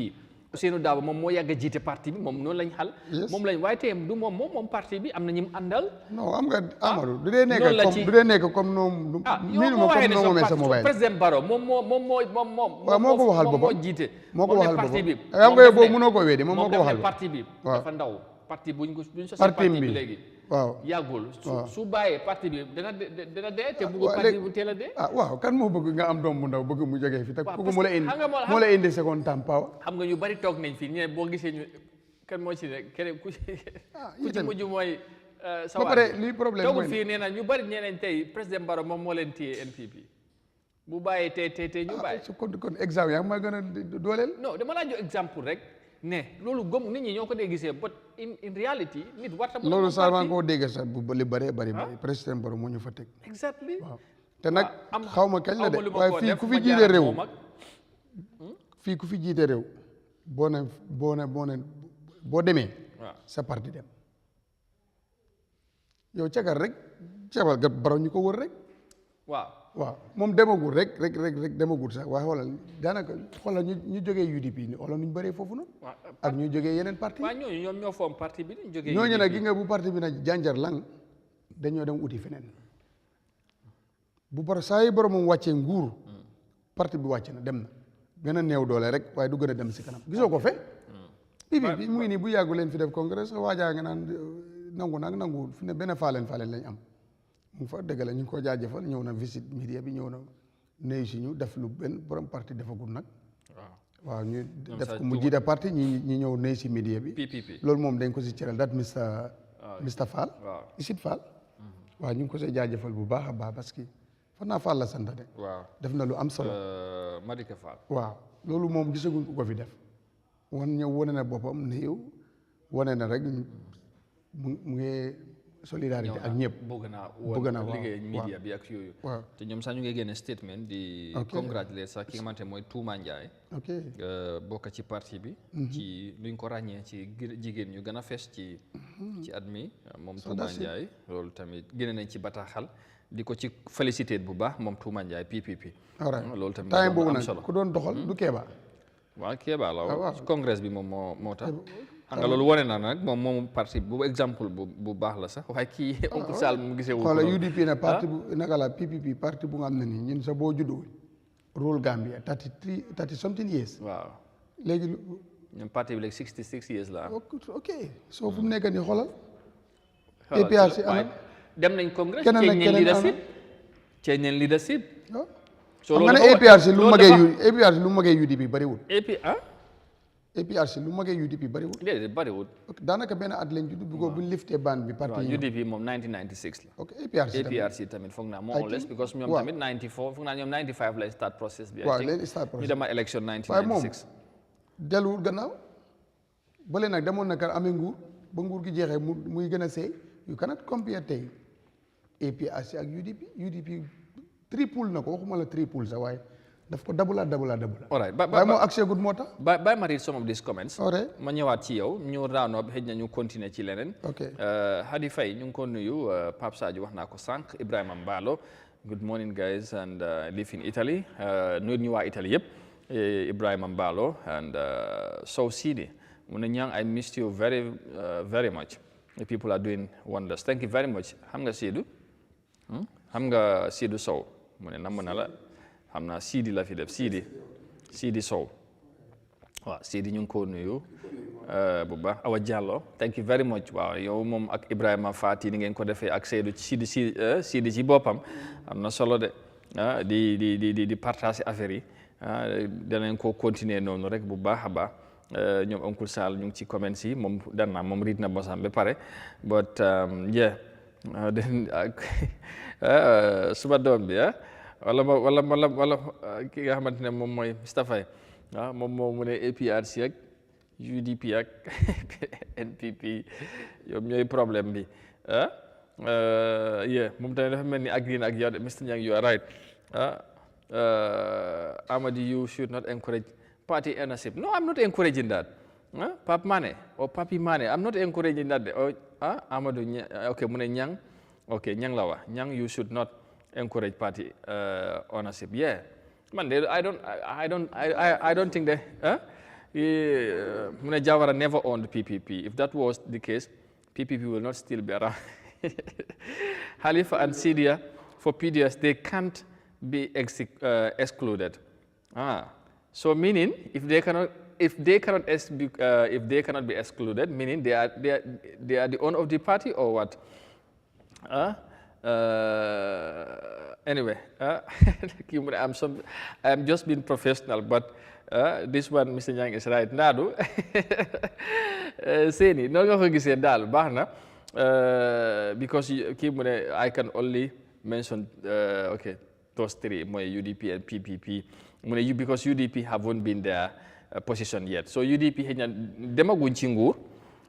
Ousseynou Dabo moom moo yàgg a jiite parti bi moom noonu lañ xal moom lañ waaye tey du moom parti bi am na ñim àndal non am nga Amadou du dee nekk comme noonu miinu ma comme noo moomee sa mobile président Barrow moom waaw moo ko waxal boppam moo jiite moo ko waxal parti bi boppam xam nga boobu mënoo ko weddi moom moo ko waxal parti bi dafa ndaw parti buñ sosee parti bi léegi waaw yàggul su bàyyee parti bi dana dee te bëgg parti bu teel a dee waaw kan moo bëgg nga am doom bu ndaw bëgg mu jógee fi te kooku moo la indi second time power xam nga ñu bari toog nañ fii ñe boo gisee ñu kan moo ci ne keneen ku ci mujj mooy sa ba pare lii problème toogul fii nee na ñu bari ñeneen tey président Barrow moom moo leen téye NPP bu bàyyee tey ñu bàyyi kon exemple yaa ma gën a dooleel non dama laa jox exemple rek ne loolu gëm nit ñi ñoo ko dee gisee but in reality nit warta loolu sax maa ngi koo dégg sax bu li bari président Barrow moo ñu fa teg exactly waaw te nag xaw ma kañ la de waaye fii ku fi jiite réew fii ku fi jiite réew boo demee sa parti dem yow cagar rek cabal ga Barrow ñu ko wër rek waaw moom demagul rek demagul sax waaye xoolal daanaka xoolal ñu jógee UDP ni xoolal nu ñu bëree foofu noonu ak ñu jógee yeneen parti waaw ñooñu ñoom ñoo foom parti bi ñu jógee ñooñu nag gi nga bu parti bi nag jànjar lang dañoo dem uti feneen bu saa yi borom moom wàccee nguur parti bi wàcc na dem na gën a néew doole rek waaye du gën a dem si kanam gisoo ko fe PPP mu ngi nii bu yàggu leen fi def congrès waajaa nga naan nangu nag nanguwul fi ne benn faaleen lañ am mu fa dëgg la ñu ngi ko jaajëfal ñëw na visite media bi ñëw na nuyu si ñu def lu benn borom parti defagul nag waaw ñu def ko mu jiite parti ñi ñëw nuyu si media bi loolu moom dañ ko si cëral dat Mr Fall Isid Fall waaw ñu ngi ko see jaajëfal bu baax a baax parce que fan naa Fall la sant de def na lu am solo Madika Fall waaw loolu moom gisaguñ ko fi def ñëw wane na boppam ne yow wane na rek mu ngi solidarité ak ñëpp bëgg naa liggéey media bi ak yooyu te ñoom sax ñu ngi génne statement di congratulate sax ki nga xamante mooy Touma Njie bokk ci parti bi ci luñ ko ràññee ci jigéen ñu gën a fees ci at mi moom Touma Njie loolu tamit génne nañ ci bataaxal di ko ci félicité bu baax moom Touma Njie PPP loolu tamit temps boobu nag ku doon doxal du Kéba waaw Kéba la congrès bi moom moo tax xam nga loolu wane na nag moom parti bu exemple bu baax la sax waaye kii Oncle Sall mu gisee wu xoola UDP ne parti bu naka la PPP parti bu nga xam ne nii ñun sa boo juddoo rule Gambia 30 something years waaw léegi ñun parti bi léegi 66 years la ok soo fu mu nekk nii xoolal APRC dem nañ congrès change neen leadership so loolu APRC lu magee UDP bariwul APRC lu magee UDP bariwul déedéet bariwul daanaka benn at lañ judd bu ko buñ lifté ban bi parti UDP moom 1996 la ok APRC tamit foog naa more or less because ñoom tamit 94 foog naa ñoom 95 lay start process bi waaw leen start process ñu dema élection 1996 waaye moom delluwul gannaaw bële nag demoon na kar amee nguur ba nguur gi jeexee muy gën a seey you cannot compare tey APRC ak UDP triple na ko waxuma la triple sa waaye daf ko dabula all right waaye moo accès good moo tax bàyyi ma read some of these comments ma ñëwaat ci yow ñu round up xëj na ñu continuer ci leneen Hadi Faye ñu ngi ko nuyu Pape Sadio wax naa ko sànq Ibrahima Mbalo good morning guys and live in Italy nuyu ñu waa Italie yëpp Ibrahima Mbalo and Sow Sidi mu ne Nyang I missed you very much the people are doing wonders thank you very much xam nga Sidou Sow mu ne namm na la xam naa Sidi la fi def Sidi Sow waaw Sidi ñu ngi ko nuyu bu baax Awa Diallo thank you very much waaw yow moom ak Ibrahima Fati ni ngeen ko defee ak Seydou Sidi ci boppam am na solo de di partager affaire yi danañ ko continuer noonu rek bu baax a baax ñoom Oncle Sall ñu ngi ci comments yi moom moom riit na bosam ba pare but suba doom bi wala ki nga xamante ne moom mooy Moustapha moom mu ne APRC ak UDP ak NPP ñoom ñooy problème bi moom tamit dafa mel ni agree ak yow Mr Nyang you are right Amadi you should not encourage party ownership no I'm not encouraging that Pape Mane or Papi Mane I'm not encouraging that Amadou okay mu ne Nyang okay Nyang la wax Nyang you should not encourage party ownership man de I don't think that mu ne Jawara never owned PPP if that was the case PPP will not still be around Halifa and Sidia for PDS they can't be excluded so meaning if they cannot be excluded meaning they are the owner of the party or what anyway I'm just being professional but this one Mr Nyang is right Ndadu Seni noonu nga ko gisee daal baax na because kii mu ne I can only mention those three mooy UDP and PPP mu ne because UDP haven't been their position yet so UDP xëy na demaguñ ci nguur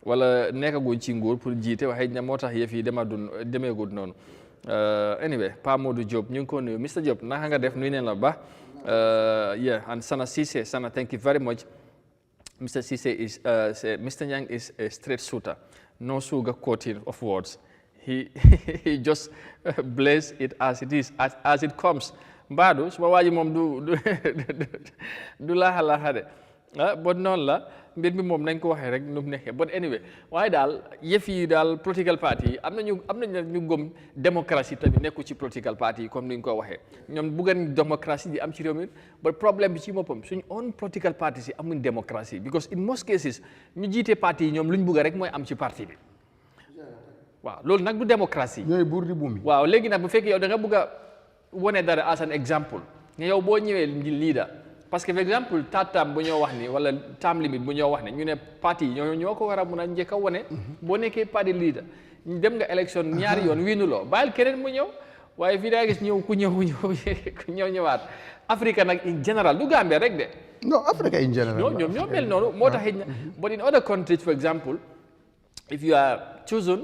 wala nekkaguñ ci nguur pour jiite waxee na moo tax yëf yi demeegul noonu anyway Pa Modou Diop ñu ngi ko nuyu Mr Diop naka nga def nuyu neen la ba and Sana Cissé Sana thank you very much Mr Cissé is Mr Nyang is a straight shooter no sugar coating of words he just blaze it as it is as it comes mbaadu suma waaji moom du laaxa de bon noonu la mbir mi moom nañ ko waxee rek nu mu nekkee but anyway waaye daal yëf yi daal political party yi am nañu ñu gëm démocratie tamit nekku ci political party yi comme ni ñu ko waxee ñoom bëggan démocratie di am ci réew mi but problème bi ci boppam suñu own political party si amuñ démocratie because in most cases ñu jiite parti yi ñoom lu ñu bëgg rek mooy am ci parti bi waaw loolu nag du démocratie. ñooy buur di buumi. waaw léegi nag bu fekkee yow da nga bëgg a wane dara as an exemple nga yow boo ñëwee leader parce que par exemple taam bu ñoo wax ni wala term limit bu ñoo wax ne ñu ne parti ñoo ko war a mun a njëkk a wane. boo nekkee parti leader ñu dem nga élection ñaari yoon wiinuloo bàyyil keneen mu ñëw waaye fii daa gis ku ñëwaat Afrique nag in general du Gambia rek de. non Africa in general. non ñoom ñoo mel noonu moo tax but in other countries for example if you are chosen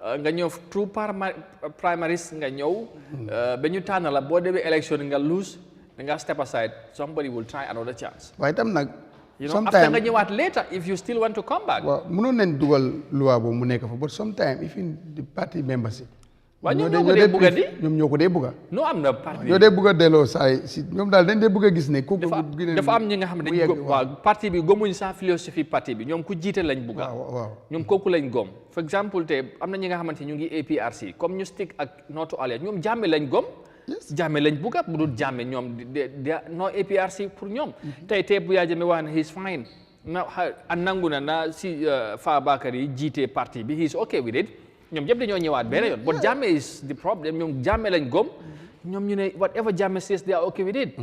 nga ñëw through primaries nga ñëw ba ñu tànn la boo demee élection nga lose nga step aside somebody will try another chance. waaye itam nag. after nga ñëwaat later if you still want to come back. waaw mënoon nañ dugal loi boobu mu nekk fa but sometimes even the party members yi. waaw ñoom ñoo ko dee bugga di ñoom ñoo ko dee bugga. no am na parti ñoo dee bugga delloo saa si ñoom daal dañ dee bugg a gis ne. kooku dafa am ñi nga xam ne waaw parti bi gomuñ sa philosophie parti bi ñoom ku jiite lañ bugga. waaw ñoom kooku lañ gom. for exemple te am na ñi nga xamante ñu ngi APRC comme ñu stick ak Noto Alliance ñoom Jammeh lañ gom. Jammeh lañ bugga bu dul Jammeh ñoom no APRC pour ñoom. tey bu Yahya Jammeh wax ne he's fine na nangu na si Fabakary jiite parti bi he's okay with it. ñoom ñëpp dañoo ñëwaat benn yoon but Jammeh is the problem ñoom Jammeh lañ gom ñoom ñu ne whatever Jammeh says they are okay with it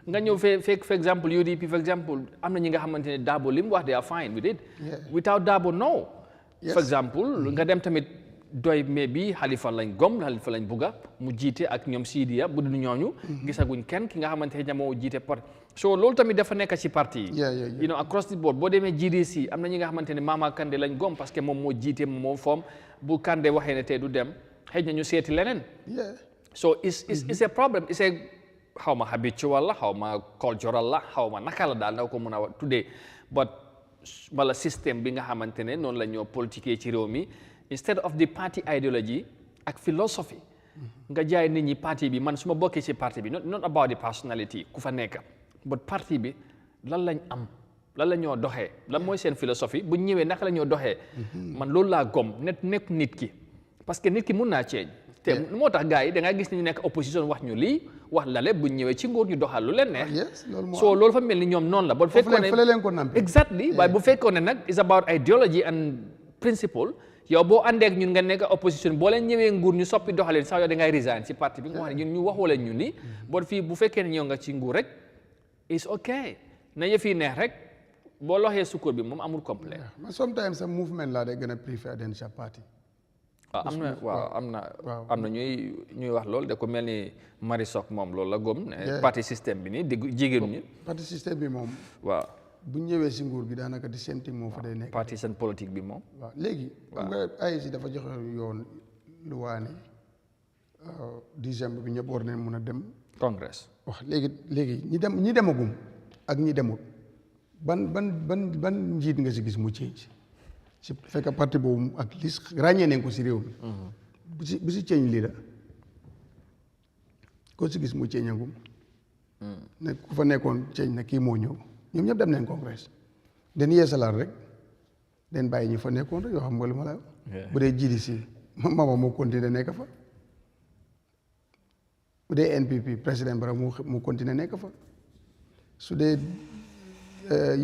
nga ñëw fekk for example UDP for example am na ñi nga xamante ne Dabo li mu wax they are fine with it without Dabo no for example nga dem tamit doy mais bi Halifa lañ gom Halifa lañ bugga mu jiite ak ñoom Sidiya bu dul ñooñu gisaguñ kenn ki nga xamante ne moo jiite parti so loolu tamit dafa nekk ci parti yi across the board boo demee GDC am na ñi nga xamante ne Mama Kandeh lañ gom parce que moom moo jiite moom foom bu Kandeh waxee ne tey du dem xëy na ñu seeti leneen so it's a problem it's a xaw ma habitual la xaw ma cultural la xaw ma naka la daal na ko mën a tuddee but wala système bi nga xamante ne noonu la ñoo politiquer ci réew mi instead of the party ideology ak philosophy nga jaay nit ñi parti bi man su ma bokkee ci parti bi not about the personality ku fa nekk but parti bi lan lañ am lan la ñoo doxee lan mooy seen philosophie bu ñëwee naka la ñoo doxee man loolu laa gom nekk nit ki parce que nit ki mun naa change te moo tax gars yi da nga gis ni ñu nekk opposition wax ñu lii wax lale bu ñëwee ci nguur ñu doxal lu leen neex so loolu fa mel ni ñoom noonu la bu fekkoon ne exactly waaye bu fekkoon ne nag is about ideology and principle yow boo àndeek ñun nga nekk opposition boo leen ñëwee nguur ñu soppi doxaleen sax yow da ngay resign ci parti bi nga wax ne ñun ñu waxoo leen ñu ni bon fii bu fekkee ne ñëw nga ci nguur rek is okay na yëf yi neex rek boo loxee sukkur bi moom amul complet man sometimes sa movement laa day gën a préfère den sa parti am na ñuy wax loolu de ko mel ni Marisok moom loolu la gom ne parti système bi nii di jigéen ñi parti système bi moom waaw bu ñëwee si nguur gi daanaka di same thing moo fa day nekk parti seen politique bi moom waaw léegi xam nga AIC dafa joxe yoon lu waane décembre bi ñëpp war nañ mun a dem congrès wax léegi ñi demagum ak ñi demul ban njiit nga si gis mu change si fekk parti boobu ak lis ràññee nañ ko si réew mi bu si change lii da ko si gis mu change agum ne ku fa nekkoon change na kii moo ñëw ñoom ñëpp dem nañ congrès den yeesalaat rek den bàyyi ñu fa nekkoon rek yoo xam nga lu ma la bu dee GDC mama moo continuer nekk fa bu dee NPP président Barrow mu continuer nekk fa su dee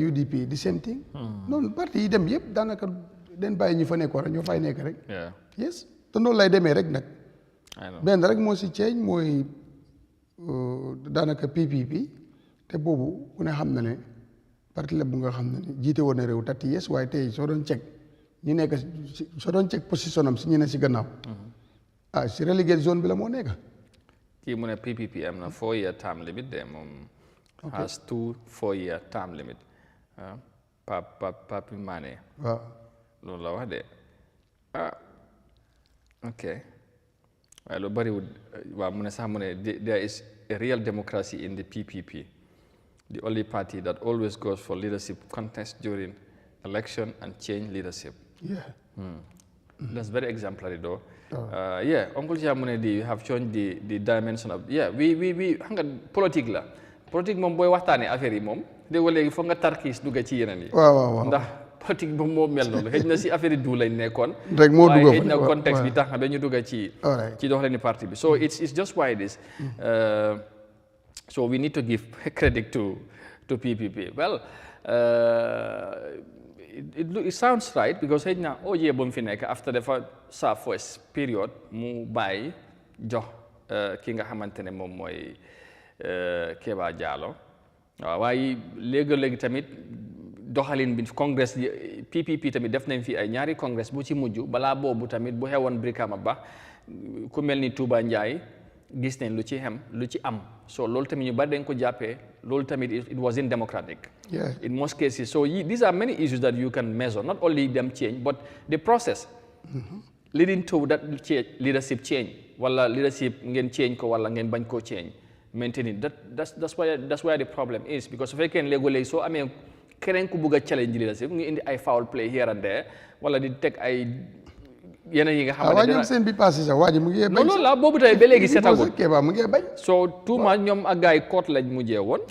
UDP the same thing noonu parti yi dem yëpp daanaka den bàyyi ñu fa nekkoon rek ñoo fay nekk rek yes te noonu lay demee rek nag benn rek moo si ceeñ mooy daanaka PPP te boobu ku ne xam na ne parti la bu nga xam ne jiite woon na réew 30 years waaye tey soo doon check position am si ñu ne si gannaaw si relégué zone bi la moo nekk kii mu ne PPP am na 4-year term limit de moom has 2 4-year term limit Papi Mané waaw loolu la wax de ok waaye lu bariwul waaw mu ne sax mu ne there is a real democracy in the PPP the only party that always goes for leadership contest during election and change leadership that's very exemplary though Uncle Chia mu ne we have changed the dimension of we xam nga politique la politique moom booy waxtaanee affaire yi moom déggoo léegi foog nga tarkiis dugga ci yeneen yi. waaw ndax politique bi moo mel noonu xëy na si affaire du lañ nekkoon. rek moo dugg waaye xëy na contexte bi tax na ba ñu dugga ci doxalinu parti bi so it's just why it is. So we need to give credit to PPP. Well, it sounds right because xëy na OJ ba mu fi nekk after dafa sa first period mu bàyyi jox ki nga xamante ne moom mooy Keba Jallow waaw waaye léegi tamit doxalin bi congress PPP tamit def nañ fi ay ñaari congress bu ci mujj balaa boobu tamit bu xewoon Brikama Bah ku mel ni Touba Ndiaye gis nañ lu ci am so loolu tamit ñu bari dañ ko jàppee loolu tamit it wasn't democratic in most cases so these are many issues that you can measure not only them change but the process leading to that leadership change wala leadership ngeen change ko wala ngeen bañ koo change maintain it that's where the problem is because su fekkee léegi soo amee keneen ku bugg a challenge leadership ngi indi ay foul play here and there wala di teg ay yeneen yi nga xamante ne waa ñoom seen bi passé sax waa ji mu ngi bañ non la boobu tey ba léegi setagul Keba mu ngi bañ so tuuma ñoom ak gars yi court lañ mujjee woon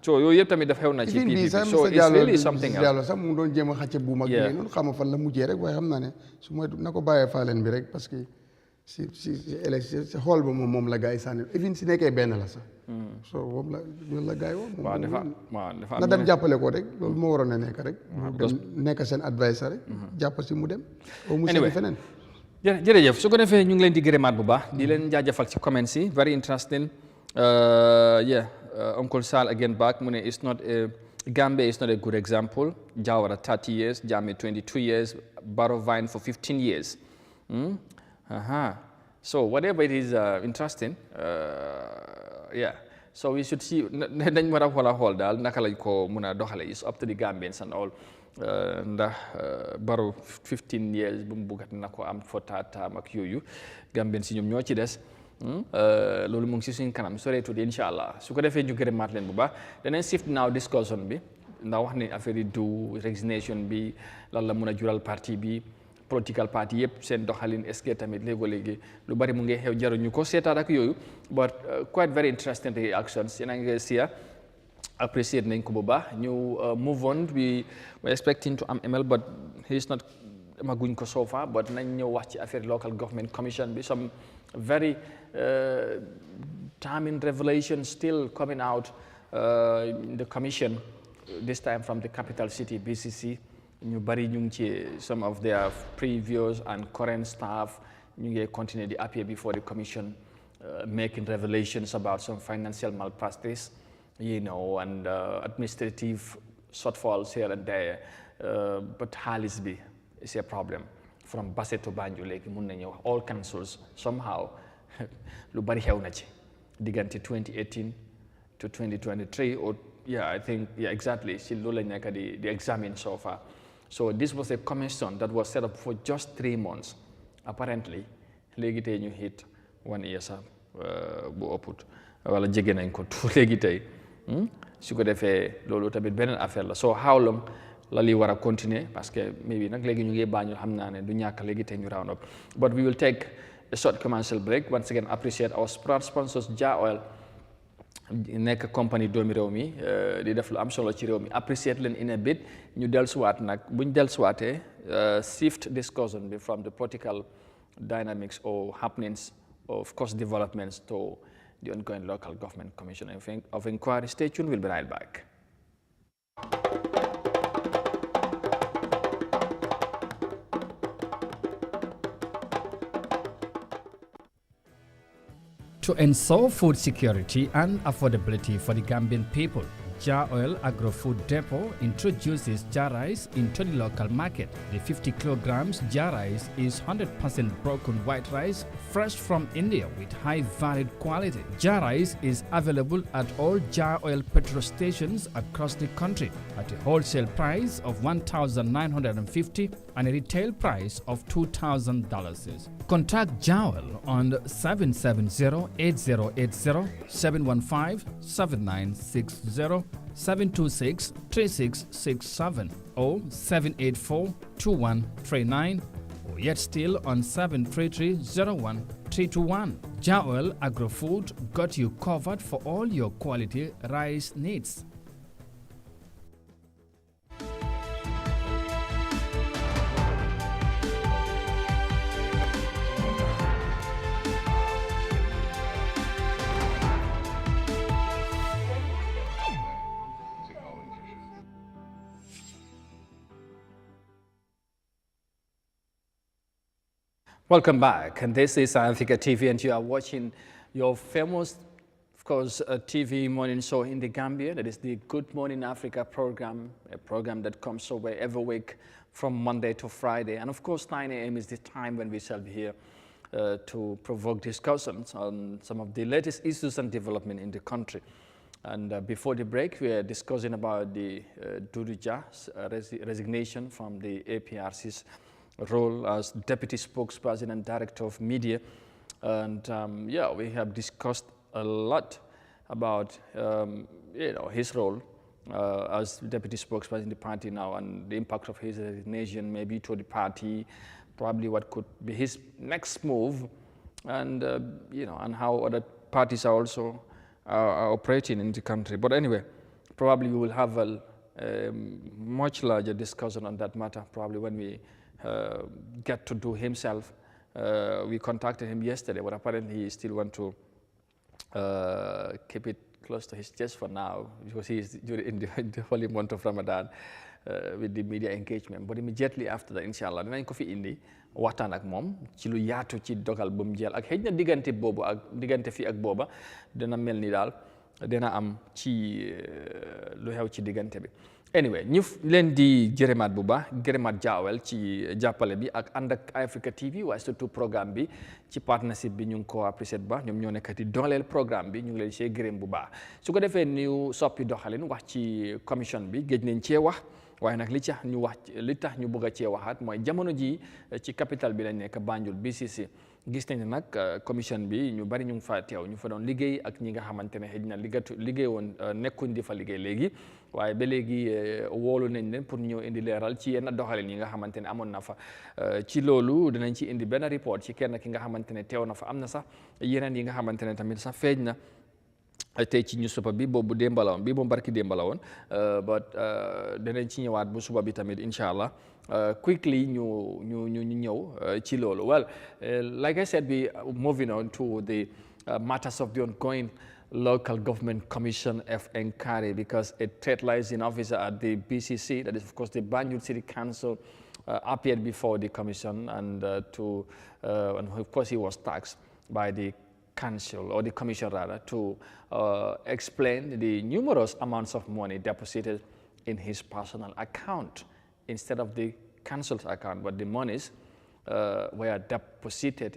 so yooyu yëpp tamit dafa xew na ci PPP so it's really something else Diallo sax mu doon jéem a xàcce bu mag bi noonu xam fan la mujjee rek waaye xam naa ne su ma na ko bàyyee faaleen bi rek parce que si élection si xool ba moom la gars yi sànni even si nekkee benn la sax so moom la loolu la gars yi waaw dafa na dem jàppale ko rek loolu moo waroon a nekk rek nekk seen advisor rek jàpp si mu dem o mu seeti feneen jërëjëf su ko defee ñu ngi leen di gërëmaat bu baax di leen jaajëfal ci comments yi very interesting Uncle Sal again back mu ne it's not Gambia is not a good example Jawara 30 years Jammeh 22 years Barrow Vine for 15 years so whatever it is interesting so we should see dañ war a xool daal naka lañ ko mun a doxale is up to the Gambians and all ndax Barrow 15 years bu mu buggat na ko am for taam ak yooyu Gambians si ñoom ñoo ci des loolu mu ngi si suñ kanam soreetul incha allah su ko defee ñu gërëmaat leen bu baax danañ shift now discussion bi ndax wax ni affaire yi du resignation bi lan la mun a jural parti bi political party yëpp seen doxalin est-ce que tamit léegi lu bari mu ngi xew jaruñu ko seetaat ak yooyu but quite very interesting reactions yéen a ngi siya appreciate nañ ko bu baax ñu move on we were expecting to am ML but he's not maguñ ko so far but nañ ñëw wax ci affaire local government commission bi some very damning revelations still coming out in the commission this time from the capital city BCC ñu bari ñu ngi ci some of their previous and current staff ñu ngi continue to appear before the commission making revelations about some financial malpractice and administrative shortfalls here and there but xaalis bi is a problem from Basse to Banjul léegi mun nañu wax all councils somehow lu bari xew na ci diggante 2018 to 2023 or I think exactly si loolu lañ nekk di examine so far so this was a commission that was set up for just 3 months apparently léegi tey ñu hit 1 year sax bu ëpput wala jege nañ ko léegi tey su ko defee loolu tamit beneen affaire la so how long la li war a continuer parce que maybe nag léegi ñu ngi Banjul xam naa ne du ñàkk léegi tey ñu round up but we will take a short commercial break once again appreciate our sponsors Jah Oil nekk compagnie doomi réew mi di def lu am solo ci réew mi appreciate leen in a bit ñu dellusiwaat nag buñ dellusiwaatee shift discussion bi from the political dynamics or happenings of course developments to the ongoing local government commission of inquiry. Stay tuned, we'll be right back. To ensure food security and affordability for the Gambian people, Jah Oil Agro-Food Depot introduces Jah rice into the local market. The 50 kilograms Jah rice is 100% broken white rice, fresh from India with high varied quality. Jah rice is available at all Jah Oil petrol stations across the country at a wholesale price of $1,950 and a retail price of $2,000. Contact Jah Oil on 770-8080, 715-7960, 726-3667 or 784-2139 or yet still on 733-01-321. Jah Oil Agro-Food got you covered for all your quality rice needs. Welcome back, and this is Eyeafrica TV, and you are watching your famous, of course, TV morning show in the Gambia. That is the Good Morning Africa program, a program that comes over every week from Monday to Friday. And of course, 9 a.m. is the time when we shall be here to provoke discussions on some of the latest issues and development in the country. And before the break, we are discussing about the Duduja's resignation from the APRC's role as Deputy Spokesperson and Director of Media. And yeah, we have discussed a lot about his role as Deputy Spokesperson in the party now, and the impact of his resignation maybe to the party, probably what could be his next move, and and how other parties are also are operating in the country. But anyway, probably we will have a much larger discussion on that matter probably when we get to do himself. We contacted him yesterday, but apparently he still want to keep it close to his chest for now, because he is in the holy month of Ramadan with the media engagement. But immediately after that, inshallah, dinañ ko fi indi waxtaan ak moom ci lu yaatu ci dogal bu mu jël ak xëy na diggante boobu ak diggante fii ak booba dina mel ni daal dina am ci lu xew ci diggante bi. Anyway, ñu leen di jërëmaat bu baax gërëmaat jaawel ci jàppale bi ak ànd ak Eyeafrica TV waaye surtout programme bi ci partnership bi ñu ngi ko apprécié bu baax ñoom ñoo nekk di dooleel programme bi ñu ngi leen see gërëm bu baax. Su ko defee ñu soppi doxalin wax ci commission bi géej nañ cee wax waaye nag li tax ñu bëgg a cee waxaat mooy jamono ji ci capital bi lañ nekk Banjul BCC. Gis nañ ne nag commission bi ñu bari ñu ngi fa teew ñu fa doon liggéey ak ñi nga xamante ne xëy na liggéey woon nekkuñ di fa liggéey léegi waaye ba léegi woolu nañ leen pour ñëw indi leeral ci yenn doxalin yi nga xamante ne amoon na fa. Ci loolu dinañ ci indi benn report ci kenn ki nga xamante ne teew na fa. Am na sax yeneen yi nga xamante ne tamit sax feeñ na tey ci newspaper bi boobu démb la woon bii moom barki démb la woon but dinañ ci ñëwaat bu suba bi tamit incha allah. Quickly ñu ñëw ci loolu. Well, like I said, we moving on to the matters of the ongoing local government commission of inquiry, because a trade licensing officer at the BCC, that is of course the Banjul City Council, appeared before the commission, and of course he was tasked by the council, or the commission rather, to explain the numerous amounts of money deposited in his personal account instead of the council's account, but the monies were deposited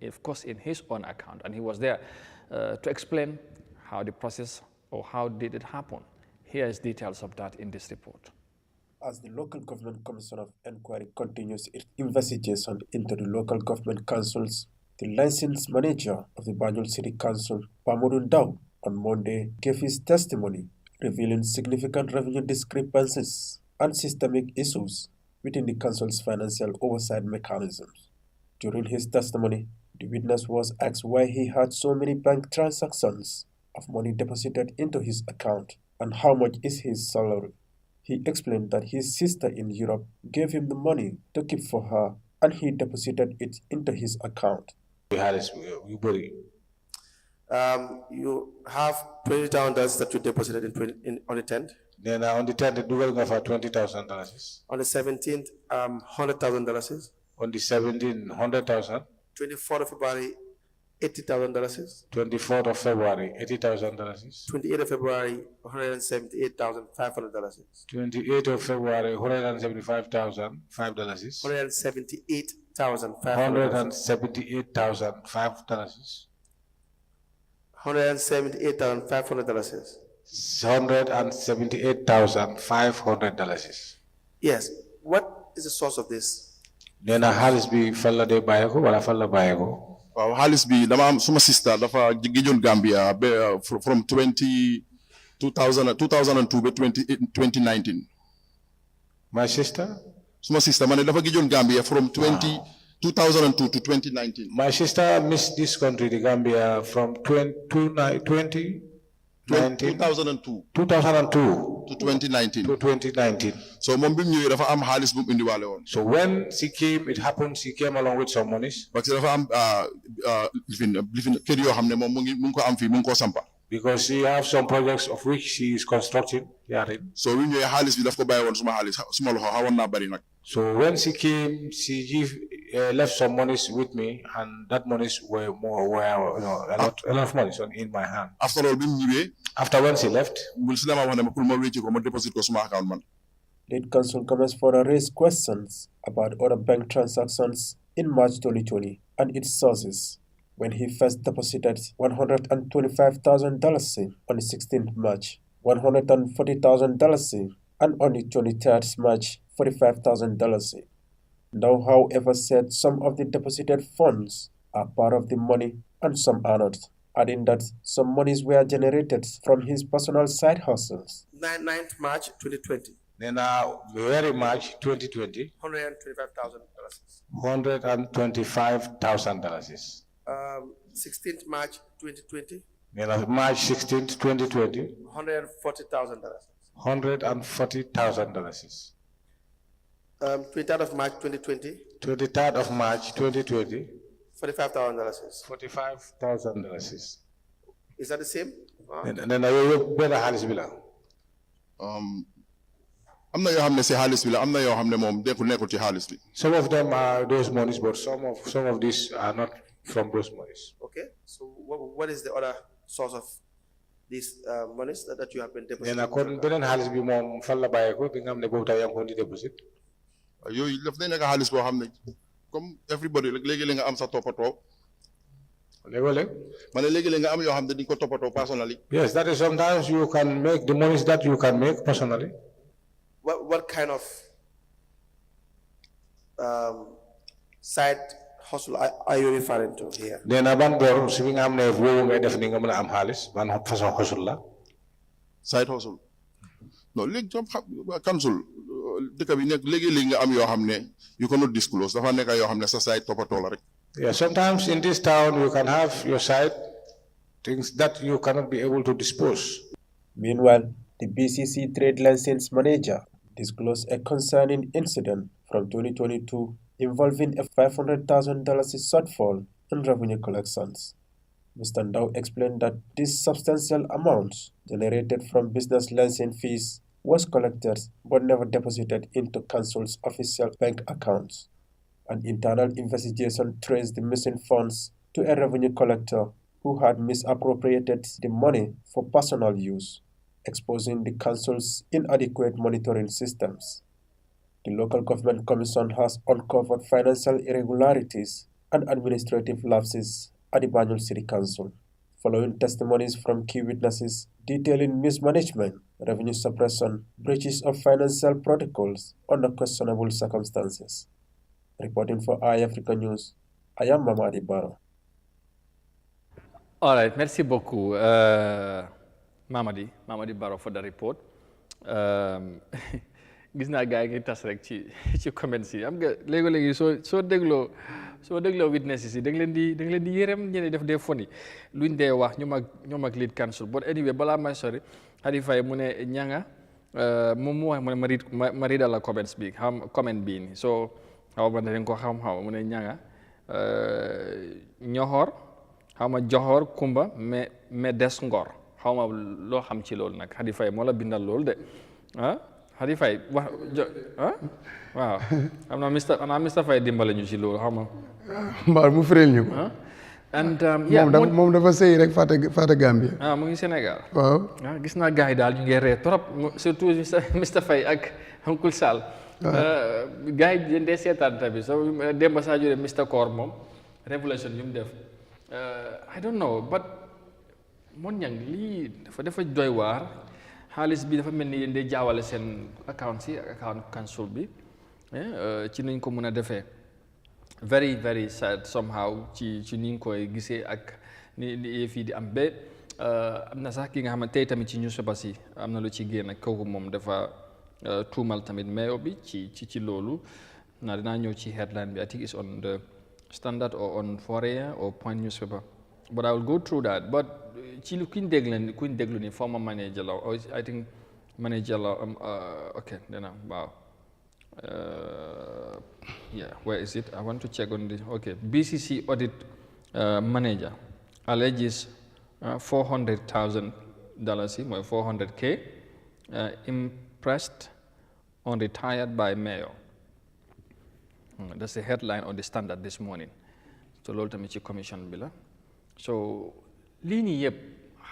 of course in his own account, and he was there to explain how the process or how did it happen. Here is details of that in this report. As the Local Government Commission of Inquiry continues its investigation into the local government councils, the licensed manager of the Banjul City Council, Pamodun Daw, on Monday gave his testimony, revealing significant revenue discrepancies and systemic issues within the council's financial oversight mechanisms. During his testimony, the witness was asked why he had so many bank transactions of money deposited into his account and how much is his salary. He explained that his sister in Europe gave him the money to keep for her, and he deposited it into his account. You have $20,000 that you deposited on the 10th. Then on the 10th, we will go for $20,000. On the 17th, $100,000. On the 17th, $100,000. 24th of February, $80,000. 24th of February, $80,000. 28th of February, $178,500. 28th of February, $175,500. $178,500. $178,500. $178,500. Yes. What is the source of this? Nena halis bi falla de bayeko wala falla bayeko. Halis bi dama am suma sister dafa gijon Gambia from 2002 to 2019. My sister? Suma sister man dafa gijon Gambia from 2002 to 2019. My sister missed this country, the Gambia, from 2002 to 2019. So mom bim ñëwé dafa am xaliss bu indi walé won. So when she came, it happened she came along with some monies. Parce que dafa am living kër yo xamné mom mu ngi ko am fi mu ngi ko sampa. Because she has some projects of which she is constructing. So when she came, she gave left some monies with me, and that monies were a lot of money in my hand. After all, After when she left, deposit account man. Lead counsel comments further raised questions about other bank transactions in March 2020 and its sources, when he first deposited $125,000 on the 16th March, $140,000 and on the 23rd March, $45,000. Now, however, said some of the deposited funds are part of the money and some are not, adding that some monies were generated from his personal side hustles. 9th March 2020. Then very March 2020, $125,000. 16th March 2020. Then March 16th, 2020, $140,000. $140,000. 23rd of March 2020. 23rd of March 2020, $45,000. $45,000. Is that the same? And then I will better Halis Villa. I'm not your say Halis Villa. I'm not your mom. They could never Halis Villa. Some of them are those monies, but some of these are not from those monies. Okay. So what is the other source of these monies that you have been depositing? Then according to Halis Villa, mom falla bayeko bingam ne bota yang kondi deposit. You left the nigga Halis bo come everybody like legally nga am sa topato. Personally. Yes, that is sometimes you can make the monies that you can make personally. What kind of side hustle are you referring to here? Then aban bor sibing am ne wo ngay def ni nga mëna am xaliss ban façon hustle la. Side hustle. No, leg job cancel. Deka bi nek legui nga am yo xamne you cannot disclose dafa nek yo xamne sa side topato la rek. Yeah, sometimes in this town you can have your side things that you cannot be able to dispose. Meanwhile, the BCC Trade License Manager disclosed a concerning incident from 2022 involving a $500,000 shortfall in revenue collections. Mr. Ndao explained that this substantial amount generated from business license fees was collected but never deposited into council's official bank accounts. An internal investigation traced the missing funds to a revenue collector who had misappropriated the money for personal use, exposing the council's inadequate monitoring systems. The Local Government Commission has uncovered financial irregularities and administrative lapses at the Banjul City Council, following testimonies from key witnesses detailing mismanagement, revenue suppression, breaches of financial protocols under questionable circumstances. Reporting for Eyeafrica News, I am Mamadi Baro. All right, merci beaucoup, Mamadi Baro for the report. Gis naa gars yi ngi tas rek ci comments yi am nga léegi soo dégloo witnesses yi da nga leen di yërëm ñene def des foni luñ dee wax ñoom ak lead counsel but anyway balaa may sori Hadi Faye mu ne ñanga moom mu wax mu ne ma read la comments bi comment bii ni so xaw ma dañ ko xam mu ne ñanga ñoxor xaw ma joxor kumba mais des ngor xaw ma loo xam ci loolu nag Hadi Faye moo la bindal loolu de Hadi Faye wax waaw am na Mr Faye dimbale ñu ci loolu xam nga mbaar mu fireel ñu ko and moom dafa sëy rek fàtte Gambia mu ngi Sénégal waaw gis naa gars yi daal ñu ngi ree trop surtout Mr Faye ak Uncle Sall gars yi dee seetaan tamit so Demba Sadio de Mr Koor moom révélation yu mu def I don't know but mon ñang lii dafa doy waar xaalis bi dafa mel ni yéen day jaawale seen account si ak account council bi ci nañ ko mën a defee very very sad somehow ci ni nga koy gisee ak ni yëf yi di am ba am na sax ki nga xam ne tey tamit ci newspaper si am na lu ci génn ak kooku moom dafa tuumal tamit mayo bi ci loolu naa dinaa ñëw ci headline bi I think it's on the Standard or on Foreign or Point newspaper but I will go through that but ci kuñ déglu ni former manager la I think manager la okay dena waaw yeah where is it I want to check on this okay BCC audit manager alleges $400,000 mooy $400K impressed on retired by mayor That's the headline on the Standard this morning. So loolu tamit ci commission bi la. So lii nii yëpp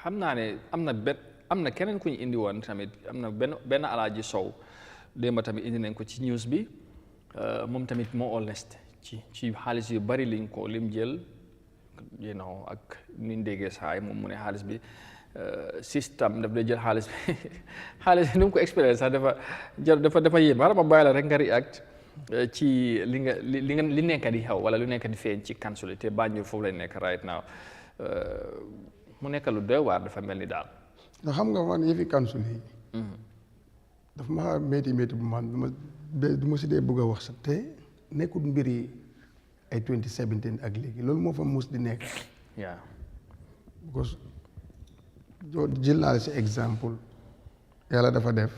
xam naa ne am na keneen ku ñu indi woon tamit am na benn Alaaji Sow démb tamit indi nañ ko ci news bi moom tamit moo honest ci xaalis yu bari lim jël ak ni ñu déggee saay moom mu ne xaalis bi système daf lay jël xaalis bi xaalis bi ni mu ko expérience sax dafa yéem xaaral ma bàyyi la rek nga react ci li nekk di xew wala lu nekk di feeñ ci council te Banjul foofu lay nekk right now mu nekk lu doy waar dafa mel ni daal. nga xam nga man yëfi council yi. dafa ma métti bu man du ma si dee bëgg a wax sax te nekkul mbir yi ay 2017 ak léegi loolu moo fa mus di nekk. yeah. because jël naa la si exemple yàlla dafa def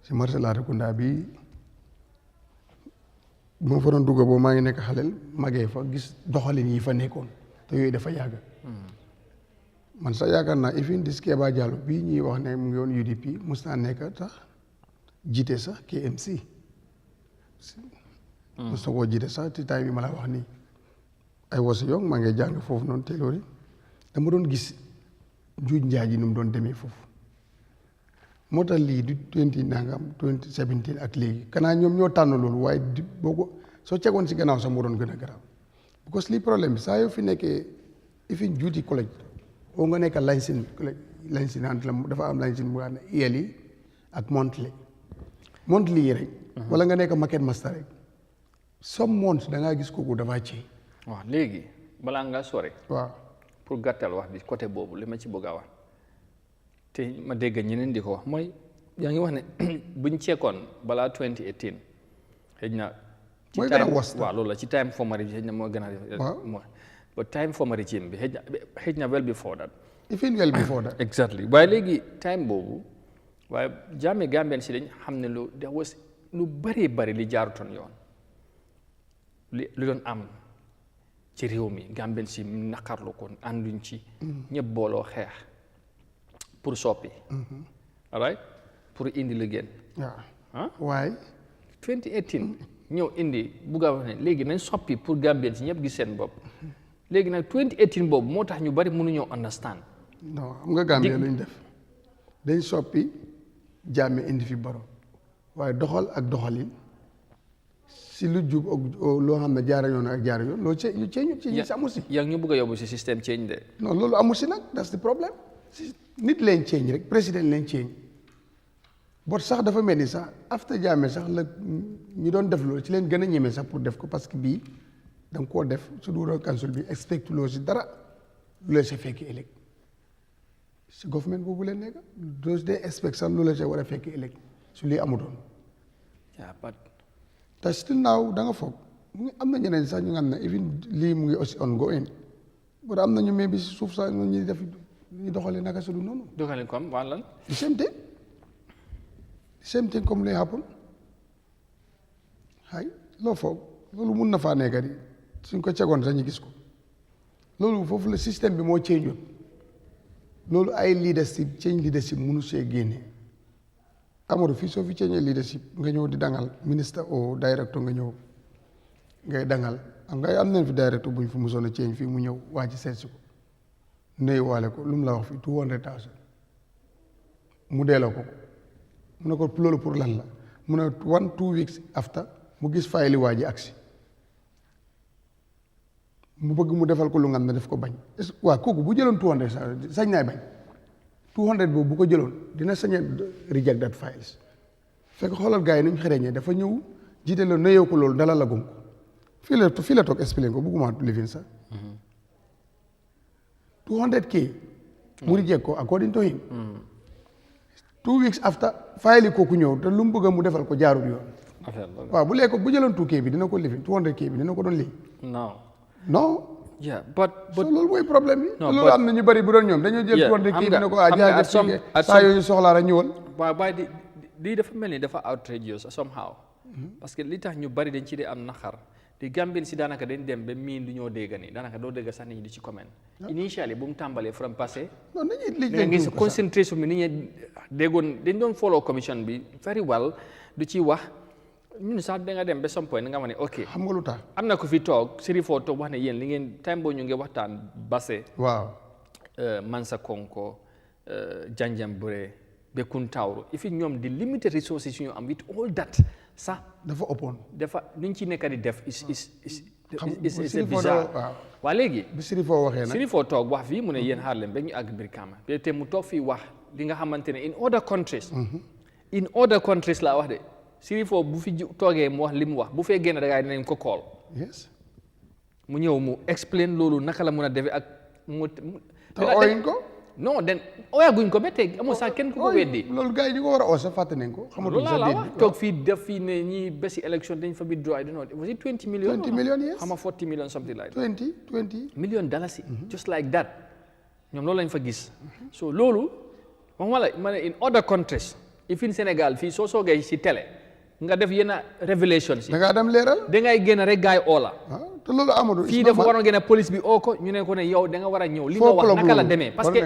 si marché Latrikunda bi moo fa doon dugg boobu maa ngi nekk xaleel magee fa gis doxalin yi fa nekkoon te yooyu dafa yàgg. man sax yaakaar naa ifin dis Keba Jallow bii ñuy wax ne mu ngi woon UDP mus naa nekk sax jiite sax KMC. mus na koo jiite sax ci time bi ma la wax nii ay was young maa ngi jàng foofu noonu teeloori dama doon gis juuj njaaj yi nu mu doon demee foofu moo tax lii du 2017 ak léegi kanaa ñoom ñoo tànn loolu waaye boo ko soo cegoon si gannaaw sax moo doon gën a garaaw because lii problème bi saa yoo fi nekkee ifin juuti collège oo nga nekk lañsin dafa am lañsin bu xam ne yearly ak monthly yi rek wala nga nekk market master rek some months da ngaa gis kooku dafa ceey waaw léegi balaa nga sore waaw pour gàttal wax bi côté boobu li ma ci bëgg a wax te ma dégg ñeneen di ko wax mooy yaa ngi wax ne buñ ceekoon balaa 2018 xëj na mooy gën a was waaw loolu la ci time former regime xëj na moo gën a mooy but time former regime bi xëj na well before that even well before that exactly waaye léegi time boobu waaye Jammeh Gambien si dañ xam ne lu bari li jaarutoon yoon li doon am ci réew mi Gambien si naqarlu ko ànduñ ci ñëpp booloo xeex pour soppi all right pour indi lu gën waaw waaye 2018 ñëw indi bugg a wax ne léegi nañ soppi pour Gambien si ñëpp gis seen bopp léegi nag 2018 boobu moo tax ñu bari mënuñoo understand non xam nga Gambie luñ def dañ soppi Jammeh indi fi Barrow waaye doxal ak doxalin si lu jub ak loo xam ne jaara yoon ak jaara yoon loolu ci amu si yaa ngi ñu bëgg a yóbbu si système change de non loolu amu si nag that's the problème nit leen change rek président leen change bot sax dafa mel ni sax after Jammeh sax la ñu doon def loolu ci leen gën a ñeme sax pour def ko parce que bii da nga koo def su duura council bi expect loo si dara lu la si fekk ëllëg si government boobu leen nekk doo dee expect sax lu la si war a fekk ëllëg su lii amutoon te still now da nga foog mu ngi am na ñeneen sax ñu nga xam ne even lii mu ngi aussi ongoing bu am na ñu mais bi si suuf sax ñun ñuy def ñu doxalee naka su du noonu. doxalee comme waa lan. the same thing comme lay happen hay loo foog loolu mun na faa nekk di suñ ko cegoon sax ñu gis ko loolu foofu la système bi moo change loolu ay leadership change leadership mënu see génne. Amadou fii soo fi change leadership nga ñëw di dangal ministre o directeur nga ñëw ngay dangal am nañ fi directeur bu ñu fi mosoon a change fii mu ñëw waa ci seet si ko nuyu waale ko lu mu la wax fii 200,000 mu delloo ko mu ne ko loolu pour lan la mu ne 1-2 weeks after mu gis fayli waa ji agsi mu bëgg mu defal ko lu nga xam ne def ko bañ waa kooku bu jëloon 200 sañ naay bañ 200 boobu bu ko jëloon dina sañ a reject that files fekk xoolal gars yi ni ñu xereñee dafa ñëw jiite la nuyoo ko loolu dalal la gum ko fii la toog expliqué ko bëgguma lifin sax 200K mu reject ko according to him 2 weeks after file yi kooku ñëw te lu mu bëgg mu defal ko jaarul yoon waaw bu lekk bu jëloon 2K bi dina ko lifin 200K bi dina ko doon lii non yeah but loolu mooy problème bi. loolu am na ñu bari bu doon ñoom dañoo jël tuwante kii bi ne ko jaajëf saa yooyu soxlaa rek ñëwal. waaye lii dafa mel ni dafa outrageous somehow. parce que li tax ñu bari dañ ci dee am naxar te Gambien si daanaka dañ dem ba miin lu ñoo dégg nii daanaka doo dégg sax nit ñi di ci comment. initially bu mu tàmbalee from passé. non nit ñi ngi concentration bi nit ñi déggoon dañ doon follow commission bi very well du ci wax ñun sax da nga dem ba some point nga wax ne ok xam nga lu tax am na ko fi toog Sirifo toog wax ne yéen li ngeen time boo ñu ngi waxtaan Basse waaw Mansa Konko Janjanbureh be Kuntawro if ñoom di limited resources ñu am with all that sax dafa ëppoon dafa nuñ ci nekk di def is Sirifo bizarre waaw waa léegi bi Sirifo waxee nag Sirifo toog wax fii mu ne yéen xaar leen ba ñu àgg Brikama te mu toog fii wax li nga xamante ne in other countries laa wax de Sirifo bu fi toogee mu wax li mu wax bu fee génn da ngay dinañ ko call yes mu ñëw mu explain loolu naka la mun a defee ak mu te ooyuñ ko non den ooyaguñ ko ba tey amul sax kenn ku ko weddi loolu gars yi ñu ko war a oo sax fàtte nañ ko loolu laa la wax toog fii def fii ne ñi bési élection dañ fa withdraw I don't know was it 20 million 20 million yes xama 40 million something like that 20 million dalasi just like that ñoom loolu lañ fa gis so loolu waxuma la ma ne in other countries if in Sénégal fii soo soogee si télé nga def yenn révélation si da ngaa dem leeral da ngay génn rek gars yi oo la te loolu amul fii dafa waroon génne police bi oo ko ñu ne ko ne yow da nga war a ñëw li nga wax naka la demee parce que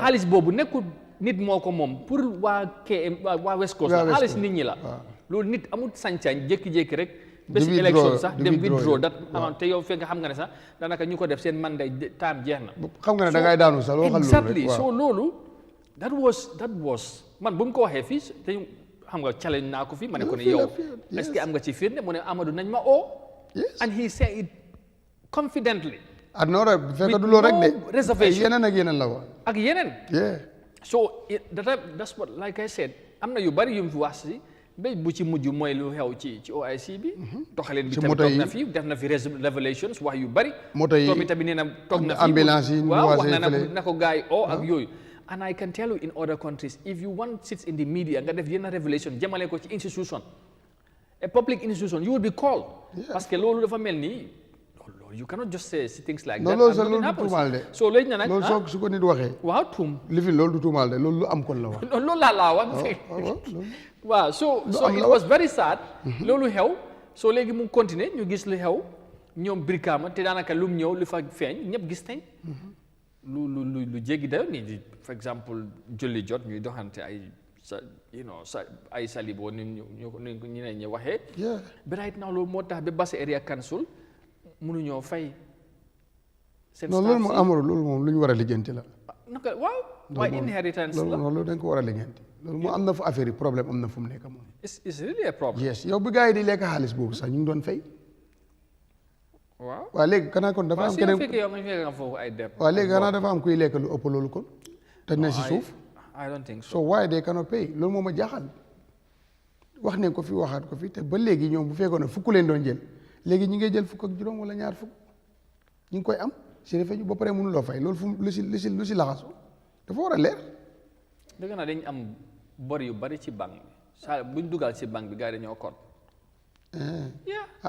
xaalis boobu nekkul nit moo ko moom pour waa KM waa West Coast la xaalis nit ñi la loolu nit amul sañ-sañ jékki-jékki rek bés élection sax dem withdraw dat amam te yow fekk nga xam nga ne sax daanaka ñu ko def seen mandat time jeex na xam nga ne da ngay daanu sax waxal loolu exactly so loolu that was man bu mu ko waxee fii te xam nga challenge naa ko fi ma ne ko ne yow est-ce que am nga ci firnde mu ne Amadou nañ ma oo and he said it confidently adnora fekk du loolu rek de reservation yeneen ak yeneen la wax ak yeneen so that's what like I said am na yu bari yu mu fi wax si ba bu ci mujj mooy lu xew ci OIC bi doxaleen bi tamit toog na fi def na fi revelations wax yu bari moto yi tamit nee na toog na fi ambulance yi waaw wax na ko gars yi ak yooyu and I can tell you in other countries if you want sits in the media nga def yenn revelation jëmale ko ci institution a public institution you will be called parce que loolu dafa mel ni you cannot just say things like that loolu du tuumaal de so léegi na nag loolu su ko nit waxee waaw tuum li fi loolu du tuumaal de loolu lu am kon la wax loolu laa wax waaw so it was very sad loolu xew so léegi mu continuer ñu gis li xew ñoom Brikama te daanaka lu mu ñëw lu fa feeñ ñëpp gis nañ lu jéggi dayo nii di for exemple julli jot ñuy doxante ay ay salibo ni ñu ne ñu waxee but right now loolu moo tax ba Basse Area Council mënuñoo fay seen non loolu moom amul loolu moom lu ñu war a lijjanti la naka waaw waaye inheritance la loolu dañ ko war a lijjanti loolu moom am na fu affaire yi problème am na fu mu nekk moom it's really a problem yes yow bi gars yi di lekk xaalis boobu sax ñu ngi doon fay waaw léegi kanaa kon dafa am keneen waaw léegi kanaa dafa am kuy lekk lu ëpp loolu kon te ne si suuf I don't think so so why they cannot pay loolu moo ma jaaxal wax nañ ko fi waxaat ko fi te ba léegi ñoom bu fekkoon ne fukk leen doon jël léegi ñi ngay jël fukk ak juróom wala ñaar fukk ñu ngi koy am si refe ñu ba pare mënuloo fay loolu fu lu si laxasu dafa war a leer dëgg naa dañ am bor yu bari ci banque bi saa buñ dugal ci banque bi gars yi dañoo kon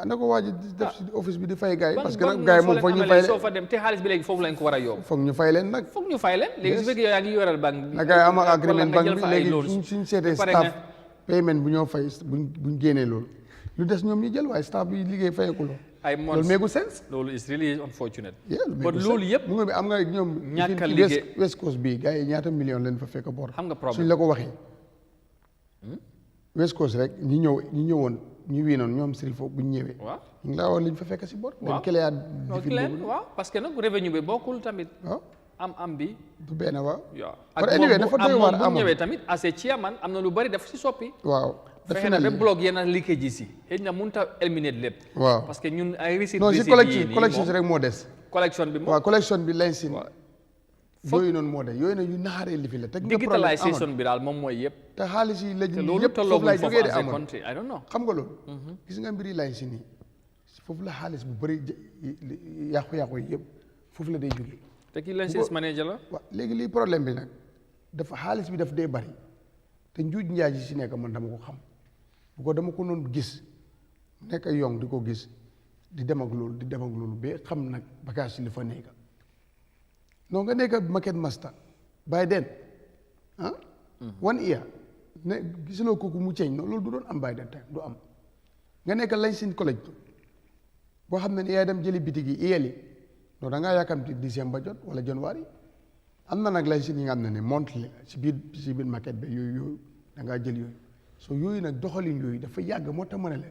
na ko waa ji def si office bi di fay gars yi parce que nag gars yi moom foog ñu fay leen soo fa dem te xaalis bi léegi foofu lañ ko war a yóbbu foog ñu fay leen nag foog ñu fay leen léegi su fekkee yow yaa ngi yoral banque bi na gars yi am agreement banque bi léegi suñ seetee staff payment bu ñoo fay buñ génnee loolu lu des ñoom ñu jël waaye staff bi liggéey fayekuloo ay months loolu meegu sense loolu is really unfortunate but loolu yëpp mu ngi am nga ñoom ñàkk a liggéey West Coast bi gars yi ñaata million leen fa fekk bor xam nga problème suñ la ko waxee West Coast rek ñi ñëwoon ñu wiinoon ñoom Sirifo bu ñu ñëwee ñu ngi laa wax liñ fa fekk si bor dem cléa waaw parce que nag revenu bi bokkul tamit waaw am bi du benn waaw ak anyway dafa doy waar bu ñëwee tamit as a chairman am na lu bari daf si soppi waaw fexe na ba blog yenn leakage si xëy na mënut a éliminer lépp waaw parce que ñun ay receipt non si collection rek moo des collection bi moom waaw collection bi lañ si yooyu noonu moo des yooyu nag yu naxaree li fi la te digitalisation bi daal moom mooy yëpp te xaalis yi la yëpp foofu lay jógee di amoon xam nga loolu gis nga mbiri lañ si nii foofu la xaalis bu bëri yàqu-yàqu yi yëpp foofu la day jógee te kii lañ manager la waaw léegi lii problème bi nag dafa xaalis bi daf dee bëri te njuuj njaaj yi si nekk man dama ko xam bu ko dama ko noonu gis nekk yong di ko gis di dem ak loolu ba xam nag bagage yi li fa nekk non nga nekk market master by then 1 year ne gisuloo kooku mu ceeñ non loolu du doon am by that time du am nga nekk lañ sin collecte boo xam ne yaay dem jëli bitig yi iyeli non da ngaa yàkkamti décembre jot wala janvier am na nag lañ sin yi nga xam ne monthly si biir market bi yooyu da ngaa jël yooyu so yooyu nag doxalin yooyu dafa yàgg moo tax ma ne la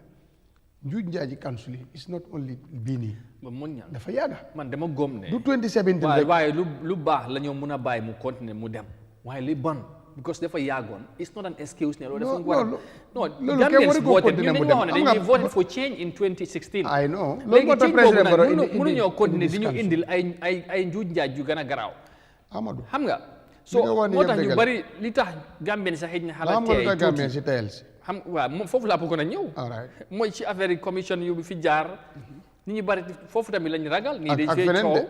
njuuj njaaji council yi it's not only bii nii ba mun ñaa dafa yàgga man dama góom ne du 2017 waaye rek waaye lu baax la ñoo mun a bàyyi mu continuer mu dem waaye li bon because dafa yàggoon it's not an excuse ne loolu dafa war non Gambians voted ñu dañu waxoon ne dañuy voted for change in 2016 I know léegi moo tax change boobu président nag Barrow mënuñoo continuer di ñu indil ay njuuj njaaj yu gën a garaaw Amadou xam nga so nga wax ni moo yëpp tax ñu dëgg la. bari li tax Gambien sax xëy na xam xalaat nga lu tey tax Gambien tuuti si tayal si xam waaw moom foofu laa bëggoon a ñëw all right mooy ci affaire yi commission yu fi jaar nit ñu bari foofu tamit lañ ragal nii dañ ak fee feneen coow de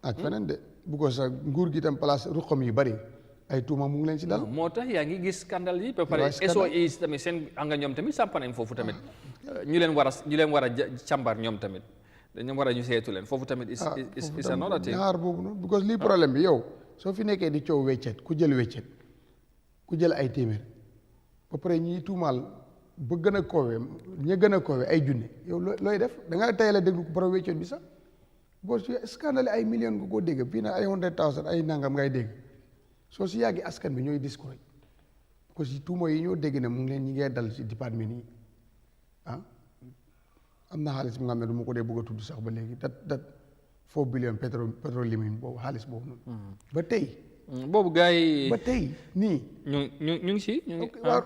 ak feneen de bu ko sax nguur gi tam place ruqam yu bari ay tuuma mu ngi leen si dal moo tax yaa ngi gis scandale yi ba pare waaw, scandale. SOE tamit seen anga ñoom tamit samp nañ foofu tamit ñu leen war a càmbar ñoom tamit dañu war a ñu seetu leen foofu tamit is another thing ñaar boobu noonu because lii problème bi yow soo fi nekkee di coow weccet ku jël ay téeméer ba pare ñiy tuumaal ba gën a koowe ña gën a koowe ay junne yow looy def da nga tayal a déglu ko borom weccet bi sax boo si scandale ay millions nga koo dégg fii na ay 100,000 ay nangam ngay dégg soo si yàggi askan bi ñooy discourage parce que tuuma yi ñoo dégg ne mu ngi leen ñi ngee dal si département yi ah am na xaalis bi nga xam ne du ma ko dee bëgg a tudd sax ba léegi dat 4 billion pétrole limine boobu xaalis boobu noonu ba tey boobu gars yi ba tey nii ñu ngi si waaw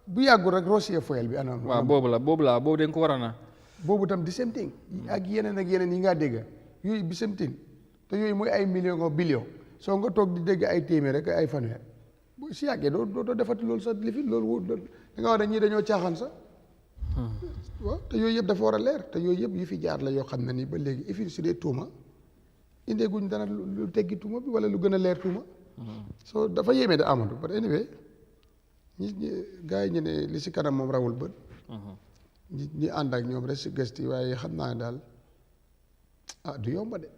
bu yàggul rek Russia foil bi anam waaw boobu dañ ko war a na boobu tam the same thing ak yeneen yi ngaa dégg yooyu the same thing te yooyu mooy ay million o billion soo nga toog di dégg ay téeméer rek ay fanweer bu si yàggee doo defati loolu sax lifi loolu da nga wax ne ñii dañoo caaxaan sax waaw te yooyu yëpp dafa war a leer te yooyu yëpp yu fi jaar la yoo xam ne nii ba léegi ifi su dee tuuma indee guñ dana lu teggi tuuma bi wala lu gën a leer tuuma so dafa yéeme de Amadou but anyway ñi gars yi ñu ne li si kanam moom rawul bët ñi ànd ak ñoom rek si gëstu waaye xam naa ne daal du yomba de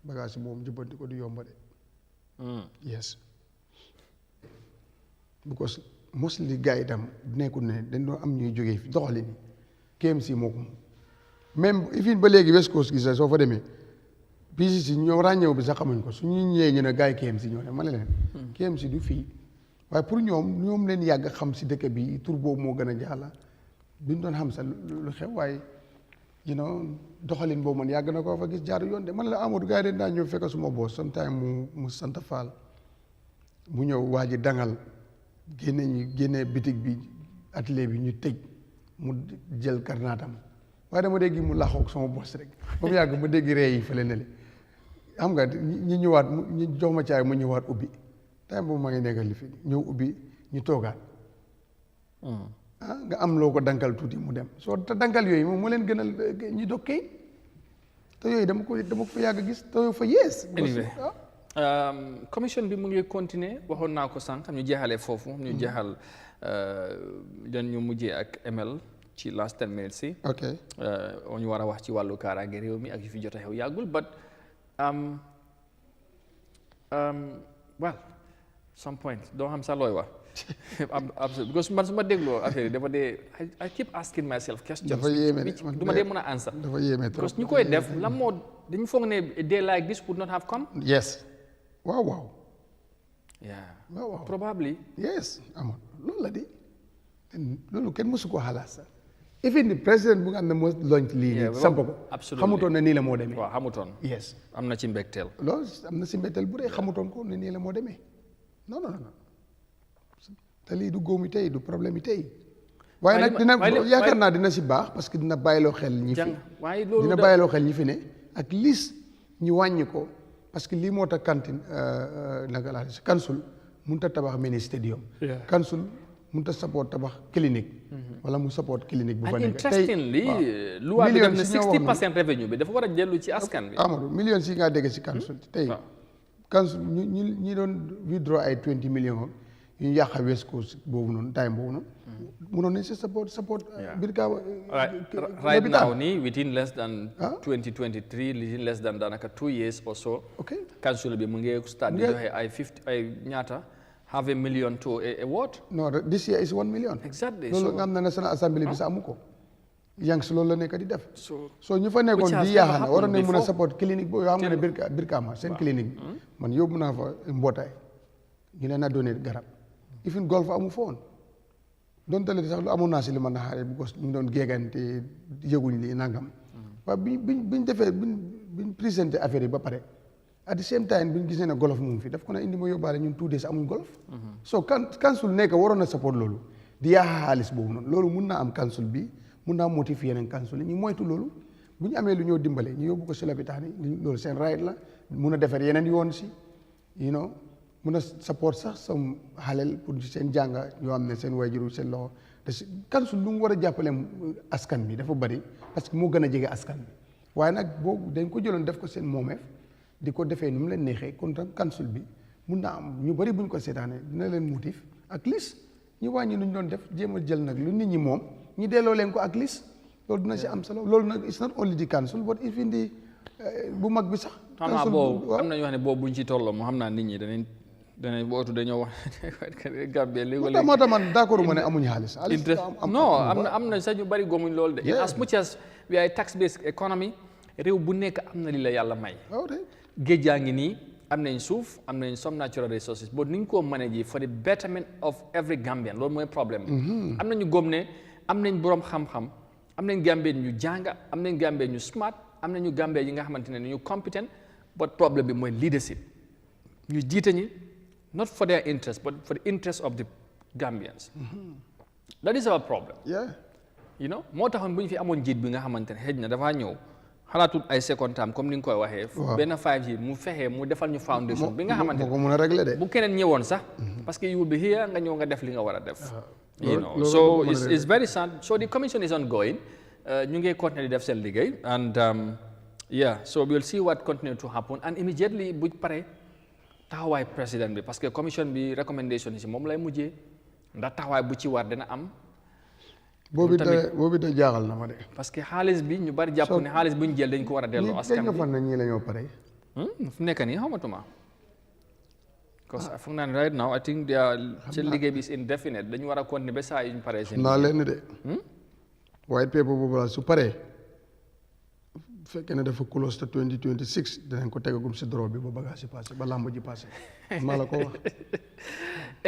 bagage yi moom jubbanti ko du yomba de yes because mostly gars yi itam nekkul ne dañ doon am ñuy jógee fi doxali ni KMC moo ko moom même ifin ba léegi West Coast gi sax soo fa demee PCC ñoom ràññeew bi sax xamuñ ko su ñu ñëwee ñu ne gars yi KMC ñoo ne ma ne leen KMC du fii waaye pour ñoom leen yàgg xam si dëkk bi tur boobu moo gën a jaala duñ doon xam sax lu xew waaye doxalin boobu man yàgg na koo fa gis jaaru yoon de man la Amadou gars yi dañ daa ñëw fekk suma boos sometime mu sant Fall mu ñëw waa ji dangal génne bitig bi atelier bi ñu tëj mu jël karnaatam waaye dama dégg mu laxoog sama boos rek ba mu yàgg ma dégg ree yi fële ne le xam nga ñi ñëwaat ñu jox ma caay mu ñëwaat ubbi time boobu ma ngi nekkal li fi ñëw ubbi ñu toogaat nga am loo ko dankal tuuti mu dem soo te dankal yooyu moom moo leen gënal ñu dog kay te yooyu dama ko fa yàgg gis te yooyu fa yees commission bi mu ngi continuer waxoon naa ko sànq ñu jeexalee foofu ñu jeexal dan ñu mujjee ak ML ci last 10 minutes yi ok ñu war a wax ci wàllu kaaraange réew mi ak yu fi jot a xew yàggul but well some point doo xam sax looy wax absolutely because man su ma dégloo affaire yi dafa dee I keep asking myself questions dafa yéeme du ma dee mën a answer dafa yéeme trop because ñu koy def lan moo dañu foog ne a day like this would not have come yes waaw probably yes amoon loolu la di loolu kenn mësu koo xalaat sax even the président bu nga xam ne moo launch lii nii samp ko xamutoon ne nii la moo demee waaw xamutoon yes am na ci mbégteel loolu am na si mbégteel bu dee xamutoon ko ne nii la moo demee non te lii du góomi tey du problème yi tey waaye nag dina yaakaar naa dina si baax parce que dina bàyyiloo xel ñi fi dina bàyyiloo xel ñi fi ne ak liis ñu wàññi ko parce que lii moo tax cantine naka laa si council mënut a tabax mini stadium council mënut a support tabax clinique wala mu support clinique bu fa nekk interestingly loi bi def na 60% revenue bi dafa war a dellu ci askan bi Amadou millions yi ngaa dégg si council tey council ñi doon withdraw ay 20 millions ñu yàq West Coast boobu noonu time boobu noonu mënoon nañ si support biir kaa right now nii within less than 2023 within less than daanaka 2 years or so council bi mu ngi start di joxe ay ñaata half a million to a what no this year is 1 million exactly loolu nga am na National Assembly bi sax amu ko yang si loolu la nekk di def so ñu fa nekkoon di yaaxal waroon nañ mën a support clinique boobu yoo xam nga ne Brikama seen clinique bi man yóbbu naa fa mbootaay ñu leen a donné garab ifin golf amu fa woon donte le sax lu amoon naa si li ma naxaare because ñu doon géegante yëguñ li nangam waaw biñ defee biñ présenté affaire yi ba pare at the same time biñ gisee ne golf mu ngi fi daf ko ne indi ma yóbbaale ñun 2 days amuñ golf so council nekk waroon na support loolu di yaaxa xaalis boobu noonu loolu mun naa am council bi mun naa motiver yeneen council yi ñu moytu loolu bu ñu amee lu ñoo dimbale ñu yóbbu ko si lopitaan yi loolu seen right la mun a defar yeneen yoon si you know mun a support sax sam xaleel pour seen jànga yoo xam ne seen waajuru seen loxo te si council lu mu war a jàppale askan bi dafa bari parce que moo gën a jege askan bi waaye nag boobu dañ ko jëloon def ko seen moomeef di ko defee nu mu leen neexee kon tam council bi mun naa am ñu bari buñ ko seetaanee dina leen motif ak liste ñu wàññi lu ñu doon def jéem a jël nag lu nit ñi moom ñu delloo leen ko ak liste loolu dina si am solo loolu nag it's not only the council but even the bu mag bi sax. xam naa boobu am na ñu wax ne boobu buñ ci tolloo mu xam naa nit ñi danañ bootu dañoo wax Gambie léegi. moo tax man d'accord ma ne amuñ xaalis. non am na sax ñu bari gomuñ loolu de. as much as we are tax based economy réew bu nekk am na li la yàlla may. géej yaa ngi nii am nañ suuf am nañ some natural resources but ni ñu ko manage for the betterment of every Gambian loolu mooy problème bi. am na ñu gëm ne am nañ borom xam-xam am nañ Gambien ñu jànga am nañ Gambien ñu smart am nañu Gambien yi nga xamante ne ñu competent but problème bi mooy leadership ñu jiite ñi not for their interest but for the interest of the Gambians. That is our problem. You know moo taxoon bu ñu fi amoon njiit bi nga xamante ne xëj na dafaa ñëw xalaatul ay second term comme ni nga koy waxee. benn 5 years mu fexe mu defal ñu foundation bi nga xamante ne mën a régler de. bu keneen ñëwoon sax. parce que you will be here nga ñëw nga def li nga war a def. you know so it's very sad so the commission is ongoing ñu ngi continuer di def seen liggéey and so we'll see what continue to happen and immediately bu pare taxawaay président bi parce que commission bi recommendation yi si moom lay mujjee ndax taxawaay bu ci war dina am. boobu de jaaxal na ma de. parce que xaalis bi ñu bari jàpp ne xaalis bu ñu jël dañ ko war a delloo askan bi fan na ñii la ñoo pare. fu nekk nii xamatuma. because foog naa ne right now I think seen liggéey bi is indefinite dañu war a continuer ba saa yu ñu paree seen. naa leen de. white paper boobu la su paree fekkee ne dafa close to 2026 dinañ ko tegagum si droit bi ba bagage yi passé ba lamb ji passé maa la ko wax.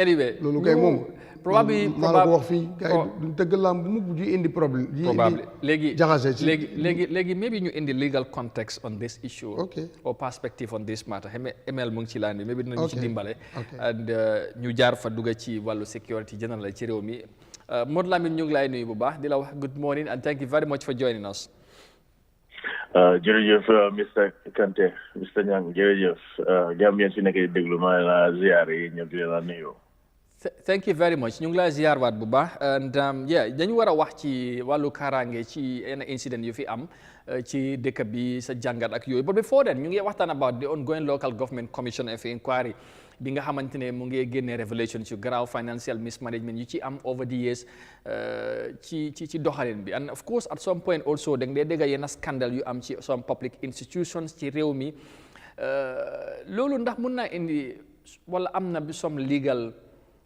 anyway loolu kay moom. probably maa la ko wax fii gars yi duñ tëgg lamb mu ju indi problème. léegi jaxase ci léegi maybe ñu indi legal context on this issue. or perspective on this matter ML mu ngi ci laan bi maybe dinañu ci dimbale. and ñu jaar fa dugg ci wàllu security general ci réew mi Modou Lamine ñu ngi lay nuyu bu baax di la wax good morning and thank you very much for joining us. jërëjëf Mr Kanté Mr Niang jërëjëf Gambien si nekk di déglu maa ngi la ziar yi ñëpp di la nuyu. thank you very much ñu ngi lay ziar waat bu baax and dañu war a wax ci wàllu kaaraange ci yenn incident yu fi am ci dëkk bi sa jàngat ak yooyu but before that ñu ngi waxtaan about the ongoing local government commission of inquiry bi nga xamante ne mu ngi génne révélation ci garaaw financial mismanagement yu ci am over the years ci doxalin bi and of course at some point also da nga dee dégg yenn scandal yu am ci some public institutions ci réew mi loolu ndax mun naa indi wala am na some legal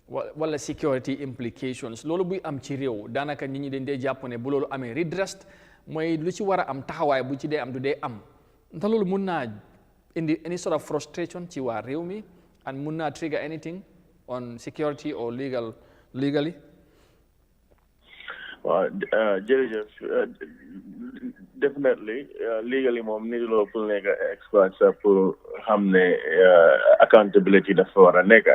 wala security implications loolu buy am ci réew daanaka nit ñi dañ dee jàpp ne bu loolu amee redressed mooy lu ci war a am taxawaay bu ci dee am du dee am ndax loolu mun naa indi any sort of frustration ci waa réew mi and mun naa trigger anything on security or legally. waaw jërëjëf definitely legally moom nit loo pour nekk expert sa pour xam ne accountability dafa war a nekk.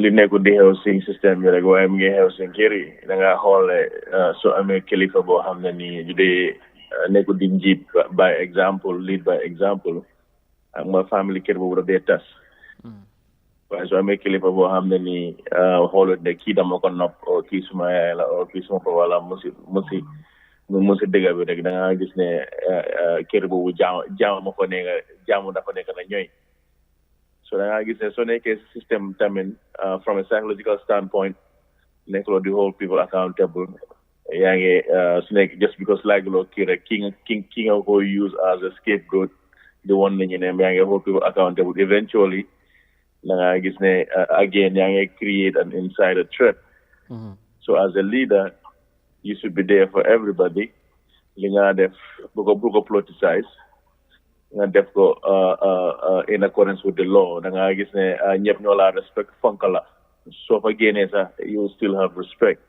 li nekkul di xew si système bi rek waaye mu ngi xew si kër yi da ngaa xoole soo amee kilifa boo xam ne nii du dee nekkul di njiit by example lead by example ak ma family kër boobu daf dee tas waaye soo amee kilifa boo xam ne nii xoolut ne kii dama ko nopp o kii suma yaay la o kii suma papa la musi dëgga bi rek da ngaa gis ne kër boobu jaamu ma fa nekk jaamu dafa nekk na ñooy so da ngaa gis ne soo nekkee système tamit from a psychological standpoint nekkuloo di hold people accountable yaa ngi su nekk just because laaguloo kii rek ki nga ko use as a scapegoat di won nañu ne yaa ngi hold people accountable eventually da ngaa gis ne again yaa ngi create an insider threat so as a leader you should be there for everybody li nga def bu ko politicize nga def ko in accordance with the law da nga gis ne ñëpp ñoo la respect fonk la So fa génnee sax you still have respect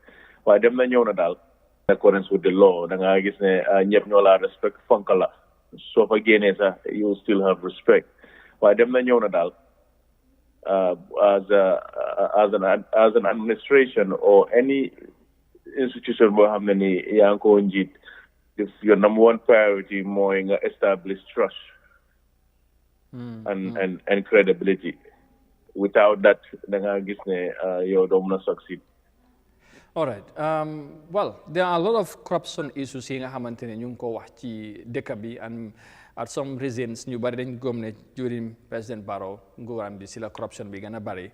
waaye dem na ñëw na daal in accordance with the law da nga gis ne ñëpp ñoo laa respect fonk la soo fa génnee sax you still have respect waaye dem na ñëw na daal as an administration or any institution boo xam ne ni yaa ngi ko njiit your number one priority mooy nga establish trust and credibility. Without that, da nga gis ne yow doo mën a succeed. All right. Well, there are a lot of corruption issues yi nga xamante ne ñu ngi ko wax ci dëkk bi and at some reasons ñu bari dañ gëm ne during President Barrow nguuram bi si la corruption bi gën a bari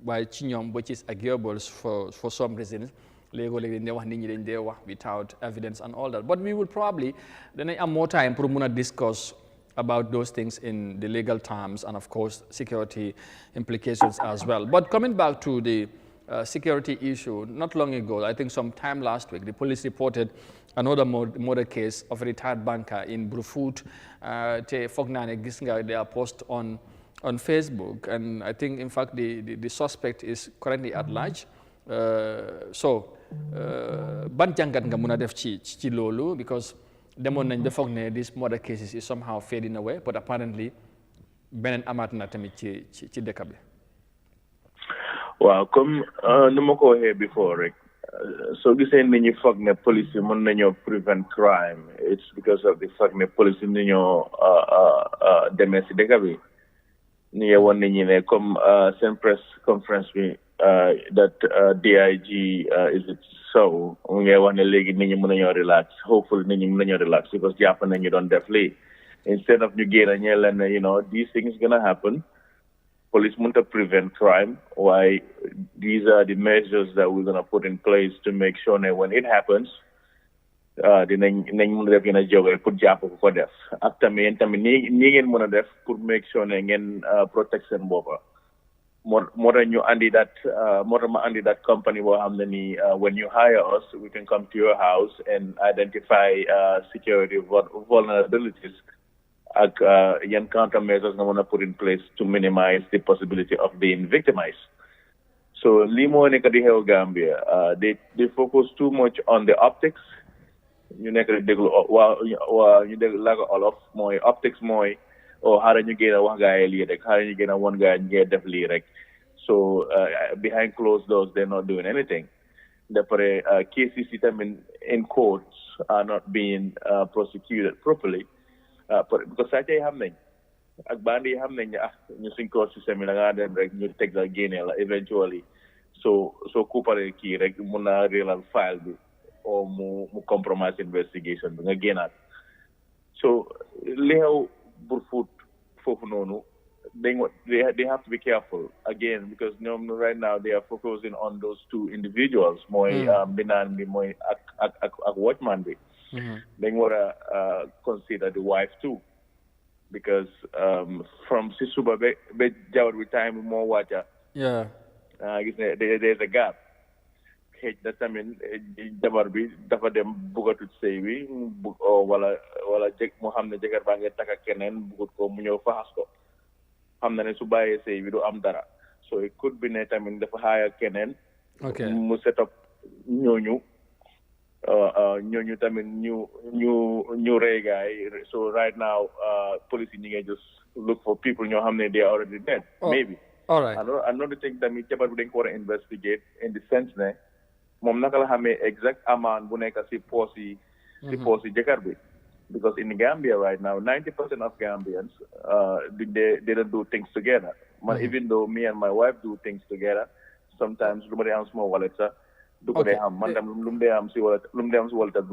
waaye ci ñoom which is arguable for some reasons léegi-léegi dañ wax nit ñi dañ dee wax without evidence and all that but we will probably danañ am more time pour mun a discuss about those things in the legal terms and of course security implications as well. But coming back to the security issue, not long ago, I think sometime last week, the police reported another murder case of a retired banker in Brufut. Te fognane gis nga their post on Facebook, and I think in fact the suspect is currently at large. Ban jàngat nga mun a def ci loolu because demoon nañ ba foog ne this murder cases is somehow fading away but apparently beneen amaat na tamit ci dëkk bi. waaw comme nu ma ko waxee before rek soo gisee nit ñi foog ne police yi mën nañoo prevent crime it's because of the fact ne police yi nañoo demee si dëkk bi ñu ngi woon nit ñi ne comme seen press conference bi that DIG is it so mu ngi wax ne léegi nit ñi mën nañoo relax hopefully nit ñi mën nañoo relax because jàpp nañu doon def lii instead of ñu génn ñee leen ne you know these things gonna happen police mënut a prevent crime why these are the measures that we're gonna put in place to make sure that when it happens dinañ mën a def ngeen a jógee pour jàpp ko def ak tamit yéen tamit nii ngeen mën a def pour make sure ne ngeen protect seen boppa moo tax ñu andi that moo tax ma andi that company boo xam ne ni when you hire us we can come to your house and identify security vulnerabilities ak yan countermeasures nga mën a put in place to minimize the possibility of being victimized. So lii moo nekk di xew Gambia they focus too much on the optics ñu nekk di déglu ñu déglu laaga olof mooy optics mooy xaaral ñu génn wax gaa yi lii rek xaaral ñu génn won gaa yi ñu def lii rek so behind closed doors they're not doing anything. Dapare cases tamit in courts are not being prosecuted properly. Because sàcc yi xam nañ ak bandi yi xam nañ ne ñu suñ court système yi da ngaa dem rek ñu teg la génne la eventually soo coupare kii rek mun naa réelal file bi o mu compromise investigation bi nga génnaat so li xew Brufut foofu noonu they have to be careful again because ñoom right now they are focusing on those two individuals mooy binaan bi mooy ak watchman bi dañ war a consider the wife too because from si suba ba jawat bi time bi moo wàcca gis ne there's a gap xëj na tamit jabar bi dafa dem buggatut sëy bi wala jëg mu xam ne jëkkër baa ngi takka keneen bugut ko mu ñëw faxas ko xam na ne su bàyyee sëy bi du am dara so it could be ne tamit dafa xaaya keneen mu set up ñooñu tamit ñu rey gaay so right now police yi ñi ngi just look for people ñoo xam ne they are already dead maybe all right another thing tamit jabar bi dañ ko war a investigate in the sense ne moom naka la xamee exact amount bu nekk si poos yi jëkkër bi because in Gambia right now 90% of Gambians they don't do things together man even though me and my wife do things together sometimes lu ma dee am small wallet sax du ko dee xam man tam lu mu dee am si wallet du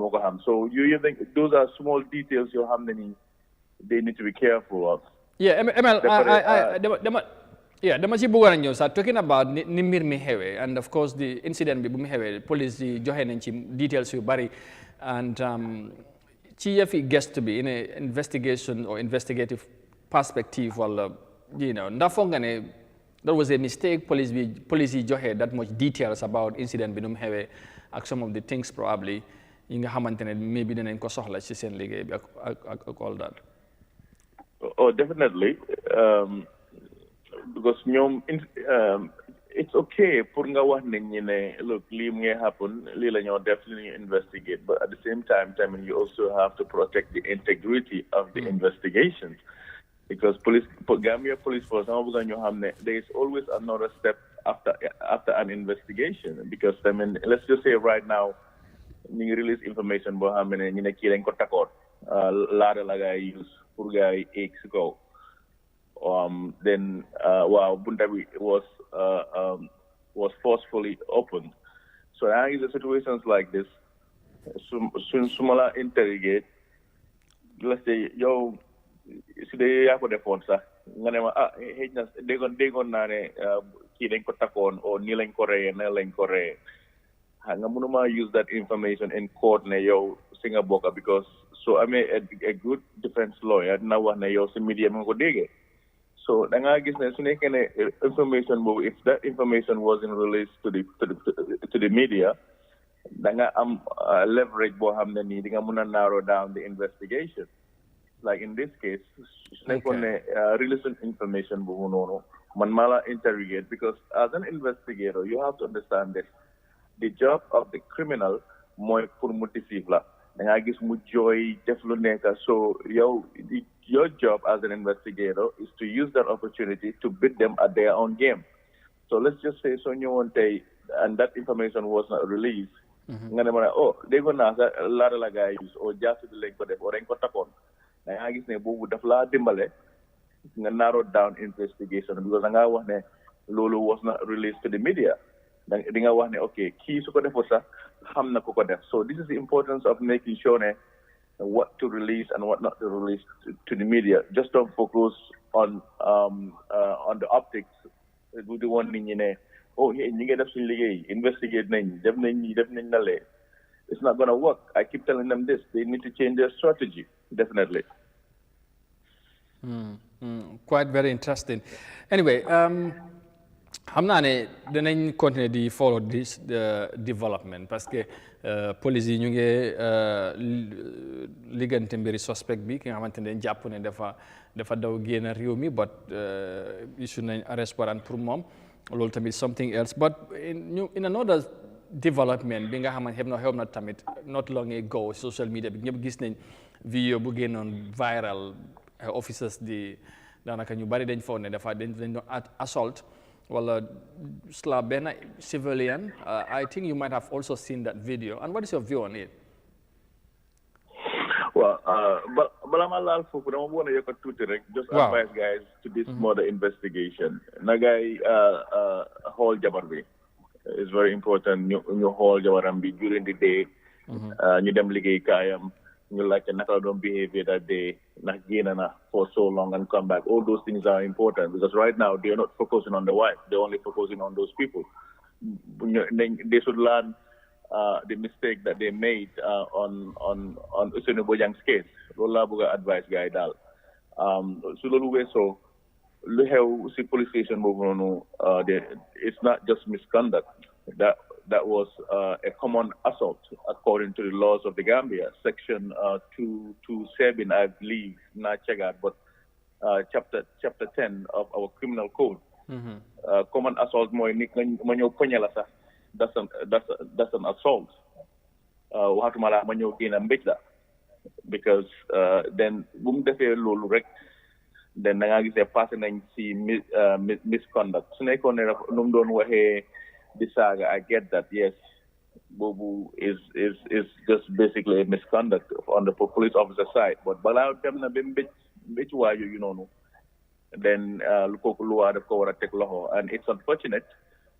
ma ko xam so you think those are small details yoo xam ne ni they need to be careful of dama ci bëggoon a ñëw sax talking about ni mbir mi xewee and of course the incident bi bu mu xewee police yi joxe nañ ci details yu bari and ci yëfi gëstu bi in a investigation or investigative perspective wala ndax foog nga ne that was a mistake police yi joxe that much details about incident bi nu mu xewee ak some of the things probably yi nga xamante ne maybe dinañ ko soxla ci seen liggéey bi ak all that. Definitely because ñoom it's okay pour nga wax nit ñi ne look lii mu ngi happen lii la ñoo definitely investigate, but at the same time you also have to protect the integrity of the investigations, because Gambia police force there is always another step after an investigation, because let's just say right now ñu ngi release information boo xam ne ñu ne kii dañ ko takkoon laada la gaa use pour gaa yi egg si kaw. Then bunta bi was forcefully opened. So I think the situations like this, sumala interrogate, let's say yo si de yaa ko defoon sax nga ne ma xëy na déggoon naa ne kii dañ ko takkoon o nii lañ ko reyee na lañ ko reyee nga mënuma use that information in court ne yow si nga bokka, because so amee a good defense lawyer dina wax ne yow si media mi nga ko déggee. So da ngaa gis ne su nekkee ne information boobu, if that information wasn't released to the media, da nga am leverage boo xam ne nii di nga mën a narrow down the investigation. Like in this case, su nekkoon ne releasing information boobu noonu man maa la interrogate, because as an investigator you have to understand this. The job of the criminal mooy pour mu deceive la. Da ngaa gis mu jooy def lu nekk, so yow your job as an investigator is to use that opportunity to beat them at their own game. So let's just say so ñëwoon tey and that information was not released. Nga ne ma ne déggoon naa sax laata la gaa use o jaasi bi lañ ko def o dañ ko takkoon. Da ngaa gis ne boobu daf laa dimbale nga narrow down investigation, because da ngaa wax ne loolu was not released to the media. Di nga wax ne okay kii su ko defoo sax xam na ko ko def. So this is the importance of making sure ne what to release and what not to release to the media. Just don't focus on the optics. Do the one thing, you get up to investigate, def nañ na lee. It's not going to work. I keep telling them this. They need to change their strategy, definitely. Quite very interesting. Anyway, xam naa ne danañ continuer di follow this development, parce que police yi ñu ngi liggante mbiri suspect bi ki nga xamante ne jàpp ne dafa daw génn réew mi, but issue nañ arrest warrant pour moom, loolu tamit something else. But in another development bi nga xamante xew na tamit not long ago social media bi ñëpp gis nañ vidéo bu génnoon viral, officers di daanaka ñu bari dañ foog ne dañ doon assault wala slap benn civilian. I think you might have also seen that video. And what is your view on it? Well, bala ma laal foofu dama bëggoon a yokk tuuti rek. Just advise guys to this murder investigation. Na gaay xool jabar bi. It's very important ñu xool jabaram bi during the day. Ñu dem liggéey kaayam. You like a natural behavior that they not gain for so long and come back. All those things are important, because right now they're not focusing on the wife; they're only focusing on those people. They should learn the mistake that they made on Usenu Bojang's case. Lola buga advice guy dal. So lolu so lu xew ci police station bobu it's not just misconduct. That was a common assault according to the laws of the Gambia, section 227, I believe, not check but chapter 10 of our criminal code. Common assault that's an assault. Because then then a person see misconduct. I get that, yes, Bobu is just basically a misconduct on the police officer side. But Balao Temna Bimbit, you know, then and it's unfortunate.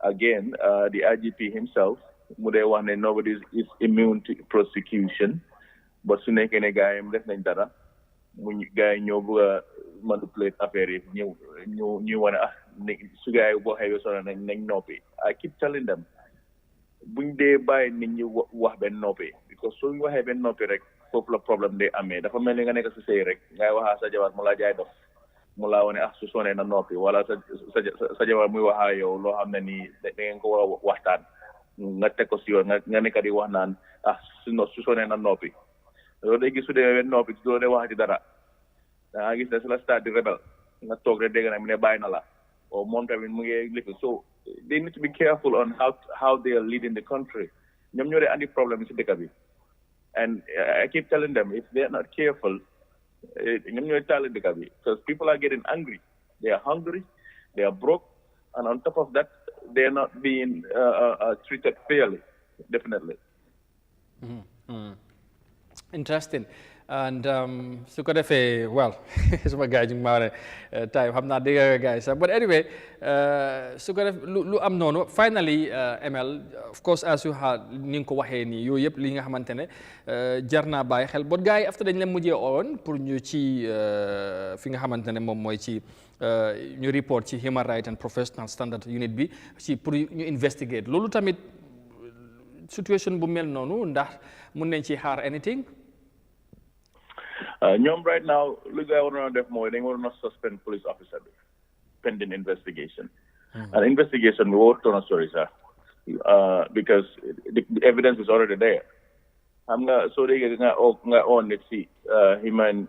Again, the IGP himself, Mudewane, nobody is immune to prosecution. But Sunekene guy, Dara, when you guy manipulate affair, new one. I keep telling them, bring they buy ninja wah ben nope, because so you have ben nope rek popular problem they are made. The family nga nekk say rek ngay waxa sa jabar mula jaay dof mula wone su soné na nopi wala sa jabar muy waxa yow lo xamné ni da ngeen ko wara waxtaan nga tek ko ci yoon nga nekk di wax naan su soné na nopi lo day gis su dé nopi do dé wax ci dara da gis na la stade di rebel nga tok rek dégg na mu né bay na la or moom tamit mu ngi lifi. So they need to be careful on how they are leading the country. ñoom ñoo dee andi problème ci dëkk bi. And I keep telling them, if they're not careful, because people are getting angry. They are hungry, they are broke, and on top of that, they are not being treated fairly, definitely. Interesting. And su ko defee well suma gars yi ñu ngi maa ne time xam naa dégg guys but anyway su ko def lu am noonu finally ML of course as you had ni nga ko waxee nii yooyu yëpp li nga xamante ne jar naa bàyyi xel but gars yi after dañ leen mujjee oon pour ñu ci fi nga xamante ne moom mooy ci ñu report ci Human Rights and Professional Standard Unit bi ci pour ñu investigate loolu tamit situation bu mel noonu ndax mun nañ ci xaar anything. Right now, look, I want to suspend police officer pending investigation. An investigation we worked on a story, sir, because the evidence is already there. I'm not so they get on the human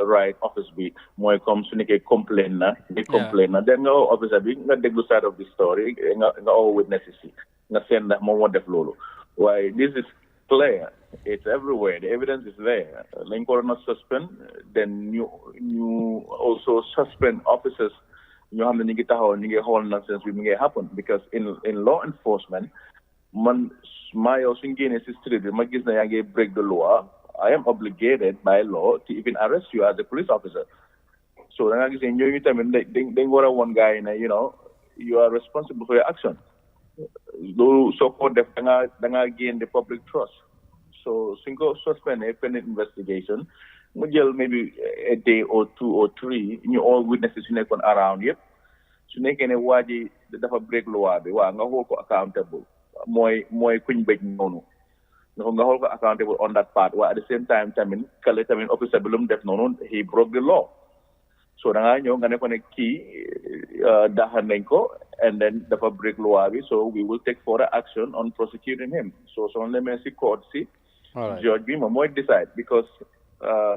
right office be more comes to make a complaint then go officer be not the side of the story all witnesses not send that more the flow. Why this is clear. It's everywhere. The evidence is there. Link or not suspend, then you also suspend officers. You have the whole nonsense will happen because in law enforcement, my break the law. I am obligated by law to even arrest you as a police officer. So then I say they go one guy and you are responsible for your action. So for the gain the public trust. So single suspend a pending investigation. Maybe a day or 2 or 3, you all witnesses around you. So make any wadi the break law be accountable. Moi queen big no. No accountable on that part. While at the same time officer Belum def no he broke the law. So now you're gonna key Dahanenko and then the break law. So we will take further action on prosecuting him. So let me see court see. Right. Judge Bima might decide because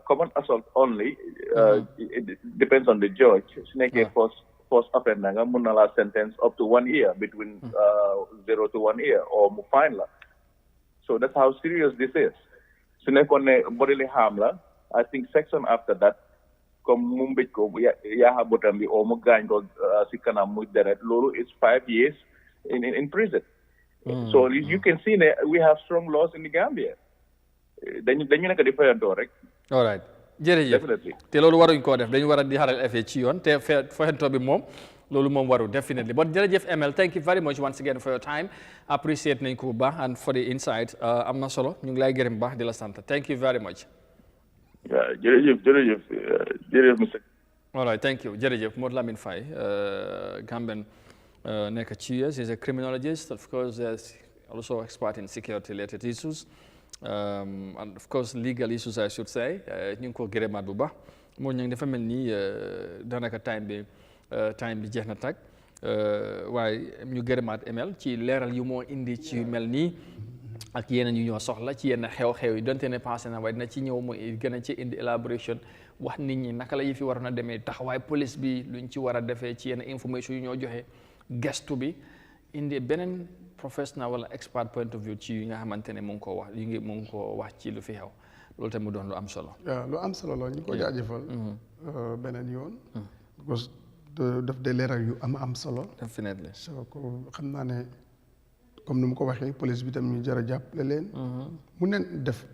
common assault only it depends on the judge. Snake first offender munala sentence up to 1 year between 0 to 1 year or mufainla. So that's how serious this is. Snake on bodily harm la. I think section after that come Mumbai ko yaha botambi or mugain ko sikana muderet lulu is 5 years in prison. So you can see we have strong laws in the Gambia. Then you nekk di fayantoo rek. All right. Jërëjëf te loolu waruñ koo def dañu war a di xaral effet ci yoon te fayantoo bi moom loolu moom waru definitely but jërëjëf ML thank you very much once again for your time appreciate nañ ko bu baax and for the insight am na solo ñu ngi lay gërëm baax di la sant thank you very much. jërëjëf monsieur. All right, thank you jërëjëf Modou Lamine Faye Gambian nekk ci US is a criminologist of course also expert in security related issues. And of course legal issues I should say ñu ngi ko gërëmaat bu baax moo ñu dafa mel ni daanaka time bi jeex na tag waaye ñu gërëmaat ML ci leeral yu moo indi ci mel nii ak yeneen yu ñoo soxla ci yenn xew-xew yi donte ne passé na waaye dina ci ñëw mooy gën a ci indi elaboration wax nit ñi naka la yi fi waroon a demee taxawaay police bi luñ ci war a defee ci yenn information yu ñoo joxe gestu bi indi beneen professional wala expert point of view ci yi nga xamante ne mu ngi koo wax mu ngi koo wax ci lu fi xew loolu tamit mu doon lu am solo. waaw lu am solo la ñu ko jaajëfal. beneen yoon. parce que daf dee leeral yu am solo. definitely. so ko xam naa ne comme ni mu ko waxee police bi tam ñu jar a jàppale leen. mu neen def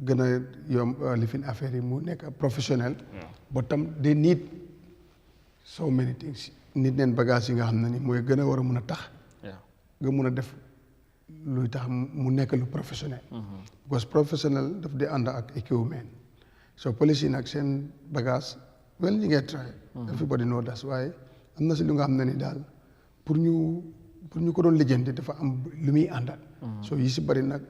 gën a yomb lifin affaire yi mu nekk professionnel. ba tam they need so many things. nit neen bagage yi nga xam ne ni mooy gën a war a mun a tax. nga mun a def luy tax mu nekk lu professionnel. because professionnel daf di ànd ak equipment. so police yi nag seen bagage well ñu ngee try. everybody know that waaye am na si lu nga xam ne ni daal pour ñu ko doon lijjanti dafa am lu muy àndal. so yi si bëri nag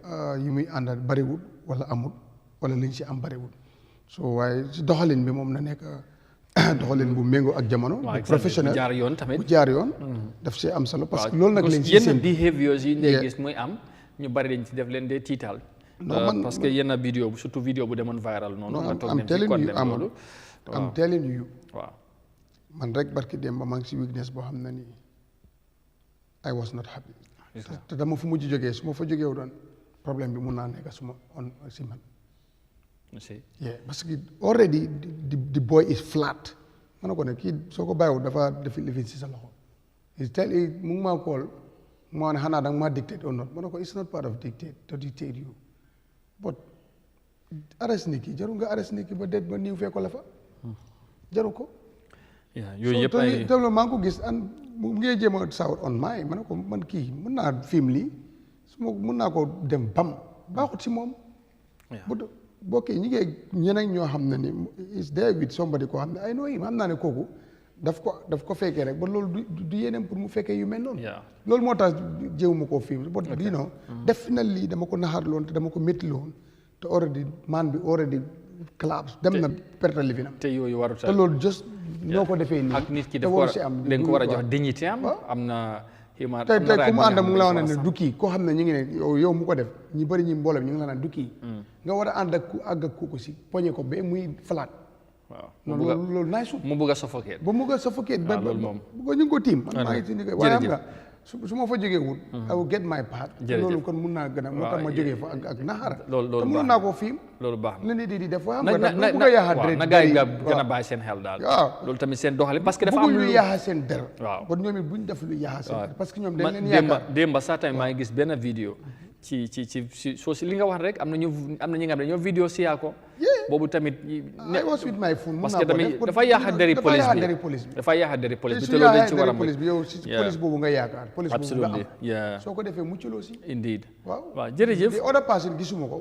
yu muy àndal bëriwul wala amul wala liñ si am bëriwul so waaye si doxalin bi moom na nekk doxalin bu méngoo ak jamono. professionnel bu jaar yoon tamit bu jaar yoon. daf see am solo parce que loolu nag lañ si yenn behaviors yi ngay gis muy am ñu bari dañ ci def leen dee tiital. parce que yenn vidéo surtout vidéo bu demoon viral noonu. nga toog dem ci condemn loolu am telling you waaw man rek barki dem ba maa ngi si weakness boo xam ne nii I was not happy te dama fu mujj jógee su ma fa jógee doon problème bi mun naa nekk suma on si man yeah parce que already the boy is flat ma ne ko ne kii soo ko bàyyiwul dafa defi lifin si sa loxo mu ngi maa kool maa ne xanaa danga maa dictate or not ma ne ko it's not part of dictate to dictate you but arrest nit ki jarul nga arrest nit ki ba déet ba niw fekko la fa jaru ko yooyu yëpp ay te maa ngi ko gis mu ngi jéem a sawut on my ma ne ko man kii mën naa film lii su ma mën naa ko dem bam baaxut si moom bokkee ñi ngee ñeneen ñoo xam ne ni is there with somebody koo xam ne ay nooyi xam naa ne kooku daf ko fekkee rek ba loolu du yéeneem pour mu fekkee yu mel noonu loolu moo tax jéewuma koo film but you know def na lii dama ko naxarloon te dama ko métti loon te already man bi already collapse dem na perte lifinam te yooyu warut te loolu just noo ko defee nii ak nit ki dafa dañ ko war a jox dignité am na human tey ku mu ànd mu ngi la wax ne du kii koo xam ne ñu ngi ne yow mu ko def ñi bëri ñi mbooloo ñu ngi la naan du kii nga war a ànd ak ku àgg ak kooku si poñe ko ba muy falaat loolu naay su mu bëgg a suffocate ba mu bëgg a suffocate ba loolu moom ñu ngi ko tiim man maa ngi si ni waaye xam nga su ma fa jógee wut I will get my part loolu kon mun naa gën a moo tax ma jógee fa ak naxara te mun naa koo fiim loolu baax na nit di def xam nga bu bëgg a yaaxa na gars yi gën a bàyyi seen xel daal loolu tamit seen doxali parce que dafa am lu yaaxa seen der waaw kon ñoom it buñ def lu yaaxa seen der parce que ñoom dañ leen yaakaar démba saa tamit maa ngi gis benn vidéo ci soo si li nga wax rek am na ñi nga xam ne ñoo vidéo si yaa ko boobu tamit I was with my phone parce que tamit dafa yaaxa deri police bi dafa yaaxa deri police bi te loolu dañ ci war a police bi yow si police boobu nga yaakaar police boobu nga am soo ko defee muccaloo si indeed waaw jërëjëf the other person gisuma ko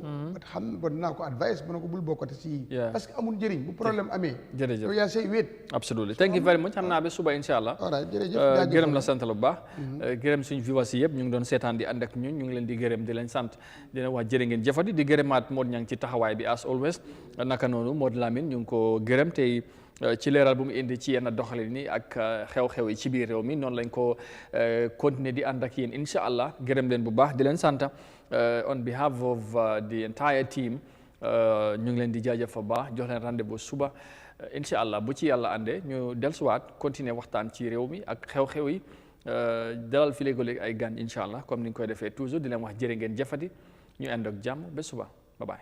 xam ba dinaa ko advice ba na ko bul bokkati si parce que amul njëriñ bu problème amee jërëjëf yow yaa say wéet absolutely thank you very much xam naa ba suba insha allah gërëm la sant la bu baax gërëm suñu viewers yi yëpp ñu ngi doon seetaan di ànd ak ñun ñu ngi leen di gërëm di leen sant dina wax jërë ngeen jëfati di gërëmaat Modou Niang ci taxawaay bi as always naka noonu Modou Lamine ñu ngi ko gërëm tey ci leeral bu mu indi ci yenn doxalin ni ak xew-xew yi ci biir réew mi noonu lañ ko continuer di ànd ak yéen incha allah gërëm leen bu baax di leen sant on behalf of the entire team ñu ngi leen di jaajëfal baax jox leen rendez-vous suba incha allah bu ci yàlla àndee ñu dellusiwaat continuer waxtaan ci réew mi ak xew-xew yi dalal fi léegi ay gan incha allah comme ni ñu koy defee toujours di leen wax jërë ngeen jëfati ñu ànd ak jàmm ba suba bye bye